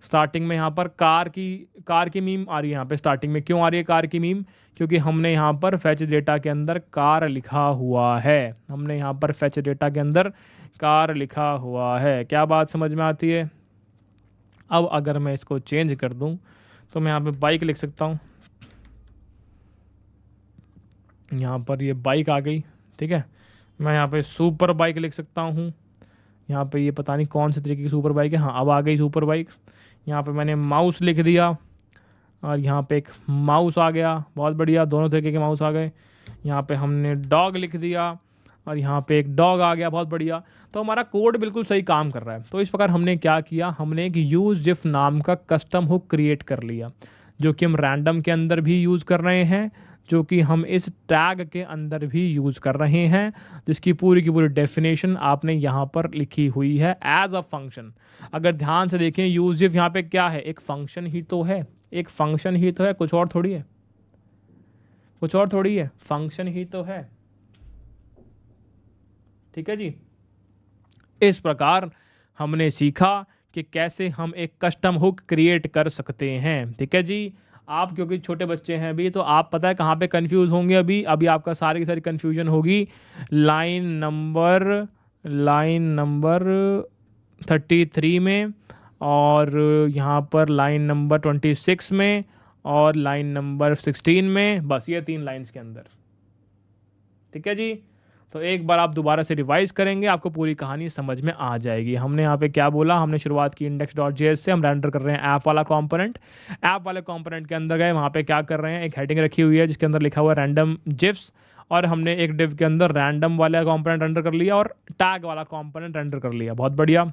स्टार्टिंग में यहाँ पर कार की मीम आ रही है। यहाँ पे स्टार्टिंग में क्यों आ रही है कार की मीम? क्योंकि हमने यहाँ पर फेच डेटा के अंदर कार लिखा हुआ है। हमने यहाँ पर फेच डेटा के अंदर कार लिखा हुआ है। क्या बात समझ में आती है? अब अगर मैं इसको चेंज कर दूँ तो मैं यहाँ पे बाइक लिख सकता हूँ। यहाँ पर ये बाइक आ गई। ठीक है, मैं यहाँ पे सुपर बाइक लिख सकता हूँ। यहाँ पे ये पता नहीं कौन से तरीके की सुपर बाइक है। हाँ, अब आ गई सुपर बाइक। यहाँ पे मैंने माउस लिख दिया, और यहाँ पे एक माउस आ गया। बहुत बढ़िया, दोनों तरीके के माउस आ गए। यहाँ पे हमने डॉग लिख दिया, और यहाँ पे एक डॉग आ गया। बहुत बढ़िया, तो हमारा कोड बिल्कुल सही काम कर रहा है। तो इस प्रकार हमने क्या किया, हमने एक यूज जिफ नाम का कस्टम हुक क्रिएट कर लिया, जो कि हम रैंडम के अंदर भी यूज़ कर रहे हैं, जो कि हम इस टैग के अंदर भी यूज़ कर रहे हैं, जिसकी पूरी की पूरी डेफिनेशन आपने यहाँ पर लिखी हुई है एज अ फंक्शन। अगर ध्यान से देखें, यूज इफ यहाँ पे क्या है, एक फंक्शन ही तो है, एक फंक्शन ही तो है, कुछ और थोड़ी है, कुछ और थोड़ी है, फंक्शन ही तो है। ठीक है जी, इस प्रकार हमने सीखा कि कैसे हम एक कस्टम हुक क्रिएट कर सकते हैं। ठीक है जी, आप क्योंकि छोटे बच्चे हैं अभी, तो आप पता है कहाँ पे कंफ्यूज होंगे। अभी आपका सारी की सारी कंफ्यूजन होगी लाइन नंबर 33 में, और यहाँ पर लाइन नंबर 26 में, और लाइन नंबर 16 में, बस ये 3 लाइन्स के अंदर। ठीक है जी, तो एक बार आप दोबारा से रिवाइज करेंगे, आपको पूरी कहानी समझ में आ जाएगी। हमने यहाँ पे क्या बोला, हमने शुरुआत की index.js से, हम रेंडर कर रहे हैं ऐप वाला कंपोनेंट। ऐप वाले कंपोनेंट के अंदर गए, वहाँ पे क्या कर रहे हैं, एक हेडिंग रखी हुई है जिसके अंदर लिखा हुआ है रैंडम जिफ्स, और हमने एक डिव के अंदर रैंडम वाला कंपोनेंट रेंडर कर लिया और टैग वाला कंपोनेंट रेंडर कर लिया। बहुत बढ़िया।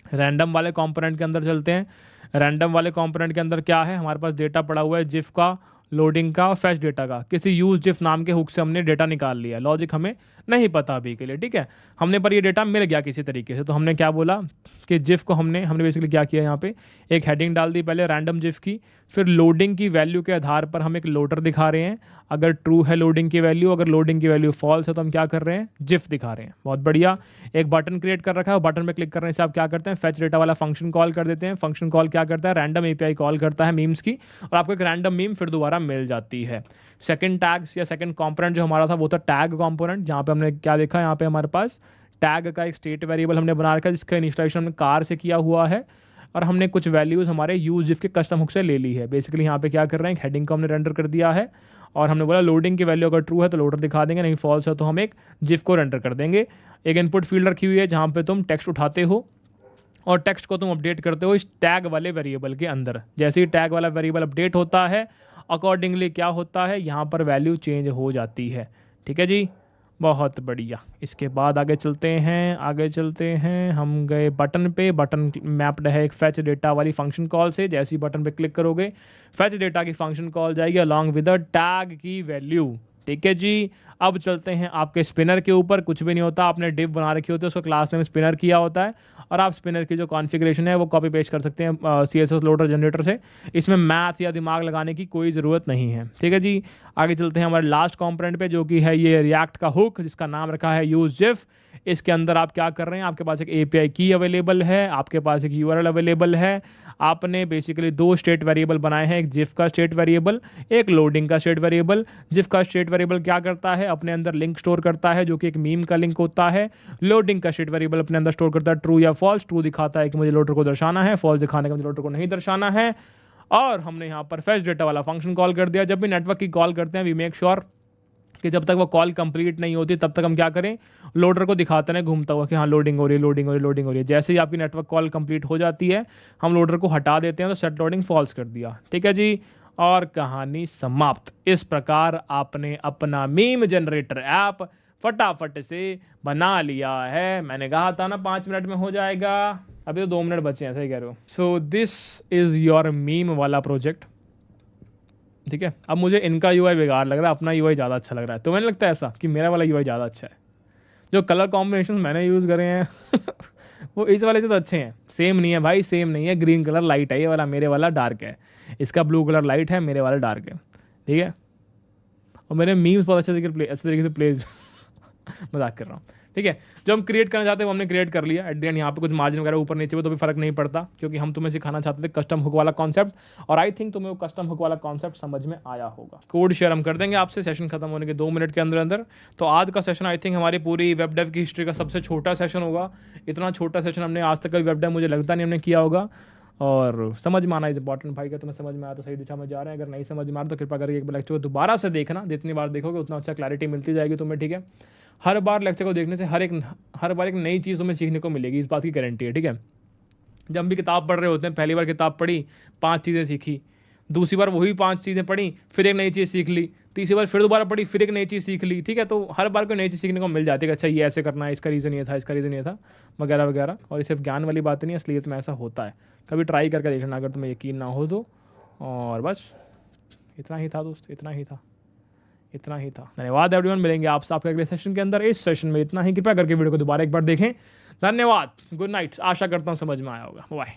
रैंडम वाले कंपोनेंट के अंदर चलते हैं। रैंडम वाले कंपोनेंट के अंदर क्या है, हमारे पास डेटा पड़ा हुआ है जिफ का, लोडिंग का और फैच डेटा का। किसी यूज जिफ नाम के हुक से हमने डेटा निकाल लिया। लॉजिक हमें नहीं पता अभी के लिए, ठीक है, हमने पर ये डेटा मिल गया किसी तरीके से। तो हमने क्या बोला कि जिफ को हमने बेसिकली क्या किया, यहाँ पे एक हेडिंग डाल दी पहले रैंडम जिफ की, फिर लोडिंग की वैल्यू के आधार पर हम एक लोडर दिखा रहे हैं। अगर ट्रू है लोडिंग की वैल्यू, अगर लोडिंग की वैल्यू फॉल्स है तो हम क्या कर रहे हैं, जिफ दिखा रहे हैं। बहुत बढ़िया। एक बटन क्रिएट कर रखा है, बटन पे क्लिक करने से आप क्या करते हैं, फेच डेटा वाला फंक्शन कॉल कर देते हैं। फंक्शन कॉल क्या करता है, रैंडम एपीआई कॉल करता है मीम्स की, और आपको एक रैंडम मीम फिर दोबारा मिल जाती है। सेकंड टैग्स या सेकंड कंपोनेंट जो हमारा था वो था टैग कंपोनेंट, जहाँ पे हमने क्या देखा, यहाँ पे हमारे पास टैग का एक स्टेट वेरिएबल हमने बना रखा है जिसका इनिशियलाइजेशन हमने कार से किया हुआ है, और हमने कुछ वैल्यूज़ हमारे यूज जिफ के कस्टम हुक से ले ली है। बेसिकली यहाँ पे क्या कर रहे हैं, हेडिंग को हमने रेंडर कर दिया है, और हमने बोला लोडिंग की वैल्यू अगर ट्रू है तो लोडर दिखा देंगे, नहीं फॉल्स है तो हम एक जिफ को रेंडर कर देंगे। एक इनपुट फील्ड रखी हुई है जहाँ पे तुम टेक्स्ट उठाते हो और टेक्स्ट को तुम अपडेट करते हो इस टैग वाले वेरिएबल के अंदर। जैसे ही टैग वाला वेरिएबल अपडेट होता है, अकॉर्डिंगली क्या होता है, यहाँ पर वैल्यू चेंज हो जाती है। ठीक है जी, बहुत बढ़िया। इसके बाद आगे चलते हैं, हम गए बटन पे। बटन मैप्ड है एक फेच डेटा वाली फंक्शन कॉल से। जैसे ही बटन पे क्लिक करोगे, फेच डेटा की फंक्शन कॉल जाएगी अलॉन्ग विद द टैग की वैल्यू। ठीक है जी, अब चलते हैं आपके स्पिनर के ऊपर। कुछ भी नहीं होता, आपने डिव बना रखी होती है, उसको क्लास नेम स्पिनर किया होता है, और आप स्पिनर की जो कॉन्फ़िगरेशन है वो कॉपी पेस्ट कर सकते हैं CSS लोडर जनरेटर से। इसमें मैथ या दिमाग लगाने की कोई ज़रूरत नहीं है। ठीक है जी, आगे चलते हैं हमारे लास्ट कंपोनेंट पे, जो कि है ये रिएक्ट का हुक जिसका नाम रखा है यूज जिफ। इसके अंदर आप क्या कर रहे हैं, आपके पास एक API की अवेलेबल है, आपके पास एक URL अवेलेबल है। आपने बेसिकली 2 स्टेट वेरिएबल बनाए हैं, एक जिफ का स्टेट वेरिएबल, एक लोडिंग का स्टेट वेरिएबल। जिफ का स्टेट वेरिएबल क्या करता है, अपने अंदर लिंक स्टोर करता है जो कि एक मीम का लिंक होता है। लोडिंग का स्टेट वेरिएबल अपने अंदर स्टोर करता है ट्रू या फॉल्स। ट्रू दिखाता है कि मुझे लोडर को दर्शाना है, फॉल्स दिखाने का मुझे लोडर को नहीं दर्शाना है। और हमने यहाँ पर फेच डेटा वाला फंक्शन कॉल कर दिया। जब भी नेटवर्क की कॉल करते हैं, वी मेक श्योर कि जब तक वो कॉल कंप्लीट नहीं होती तब तक हम क्या करें, लोडर को दिखाते हैं घूमता हुआ कि हाँ लोडिंग हो रही है। जैसे ही आपकी नेटवर्क कॉल कंप्लीट हो जाती है, हम लोडर को हटा देते हैं, तो सेट लोडिंग फॉल्स कर दिया। ठीक है जी, और कहानी समाप्त। इस प्रकार आपने अपना मीम जनरेटर ऐप फटाफट से बना लिया है। मैंने कहा था ना 5 मिनट में हो जाएगा, अभी तो 2 मिनट बचे हैं, सही कह रहे हो। So this is your meme वाला प्रोजेक्ट। ठीक है, अब मुझे इनका UI बेकार लग रहा है, अपना UI ज़्यादा अच्छा लग रहा है। तो मैंने लगता है ऐसा कि मेरा वाला UI ज़्यादा अच्छा है। जो कलर कॉम्बिनेशन मैंने यूज़ करे हैं वो इस वाले से तो अच्छे हैं। सेम नहीं है भाई, सेम नहीं है। ग्रीन कलर लाइट है ये वाला, मेरे वाला डार्क है। इसका ब्लू कलर लाइट है, मेरे वाला डार्क है। ठीक है, और मेरे मीम्स बहुत अच्छे तरीके से प्लेज मजाक कर रहा हूँ। ठीक है, जो हम क्रिएट करना चाहते हैं वो हमने क्रिएट कर लिया। एट द एंड यहाँ पे कुछ मार्जिन वगैरह ऊपर नीचे हुए तो भी फर्क नहीं पड़ता, क्योंकि हम तुम्हें सिखाना चाहते थे कस्टम हुक वाला कॉन्सेप्ट, और आई थिंक तुम्हें वो कस्टम हुक वाला कॉन्सेप्ट समझ में आया होगा। कोड शेयर हम कर देंगे आपसे सेशन खत्म होने के 2 मिनट के अंदर। तो आज का सेशन आई थिंक हमारी पूरी वेब डेव की हिस्ट्री का सबसे छोटा सेशन होगा। इतना छोटा सेशन हमने आज तक कभी वेब डेव मुझे लगता नहीं हमने किया होगा। और समझ में आना इज इंपॉर्टेंट भाई। का तुम्हें समझ में आया तो सही दिशा में जा रहे हैं, अगर नहीं समझ में आ रहा तो कृपया करके एक बार लेक्चर को दोबारा से देखना। जितनी बार देखोगे उतना अच्छा क्लैरिटी मिलती जाएगी तुम्हें। ठीक है, हर बार लेक्चर को देखने से हर बार एक नई चीज़ तुम्हें सीखने को मिलेगी, इस बात की गारंटी है। ठीक है, जब हम भी किताब पढ़ रहे होते हैं, पहली बार किताब पढ़ी 5 चीज़ें सीखी, दूसरी बार वही 5 चीज़ें पढ़ी, फिर एक नई चीज़ सीख ली, तीसरी बार फिर दोबारा पढ़ी, फिर एक नई चीज़ सीख ली। ठीक है, तो हर बार कोई नई चीज़ सीखने को मिल जाती है कि अच्छा ये ऐसे करना है, इसका रीज़न ये था, इसका रीज़न ये था, वगैरह वगैरह। और ये सिर्फ ज्ञान वाली बात नहीं है, असलियत में ऐसा होता है। कभी ट्राई करके देखना अगर तुम्हें यकीन ना हो तो। और बस इतना ही था दोस्त, इतना ही था। धन्यवाद एवरीवन, मिलेंगे आपसे आपके अगले सेशन के अंदर। इस सेशन में इतना ही। कृपया करके वीडियो को दोबारा एक बार देखें। धन्यवाद, गुड नाइट। आशा करता हूँ समझ में आया होगा। बाय।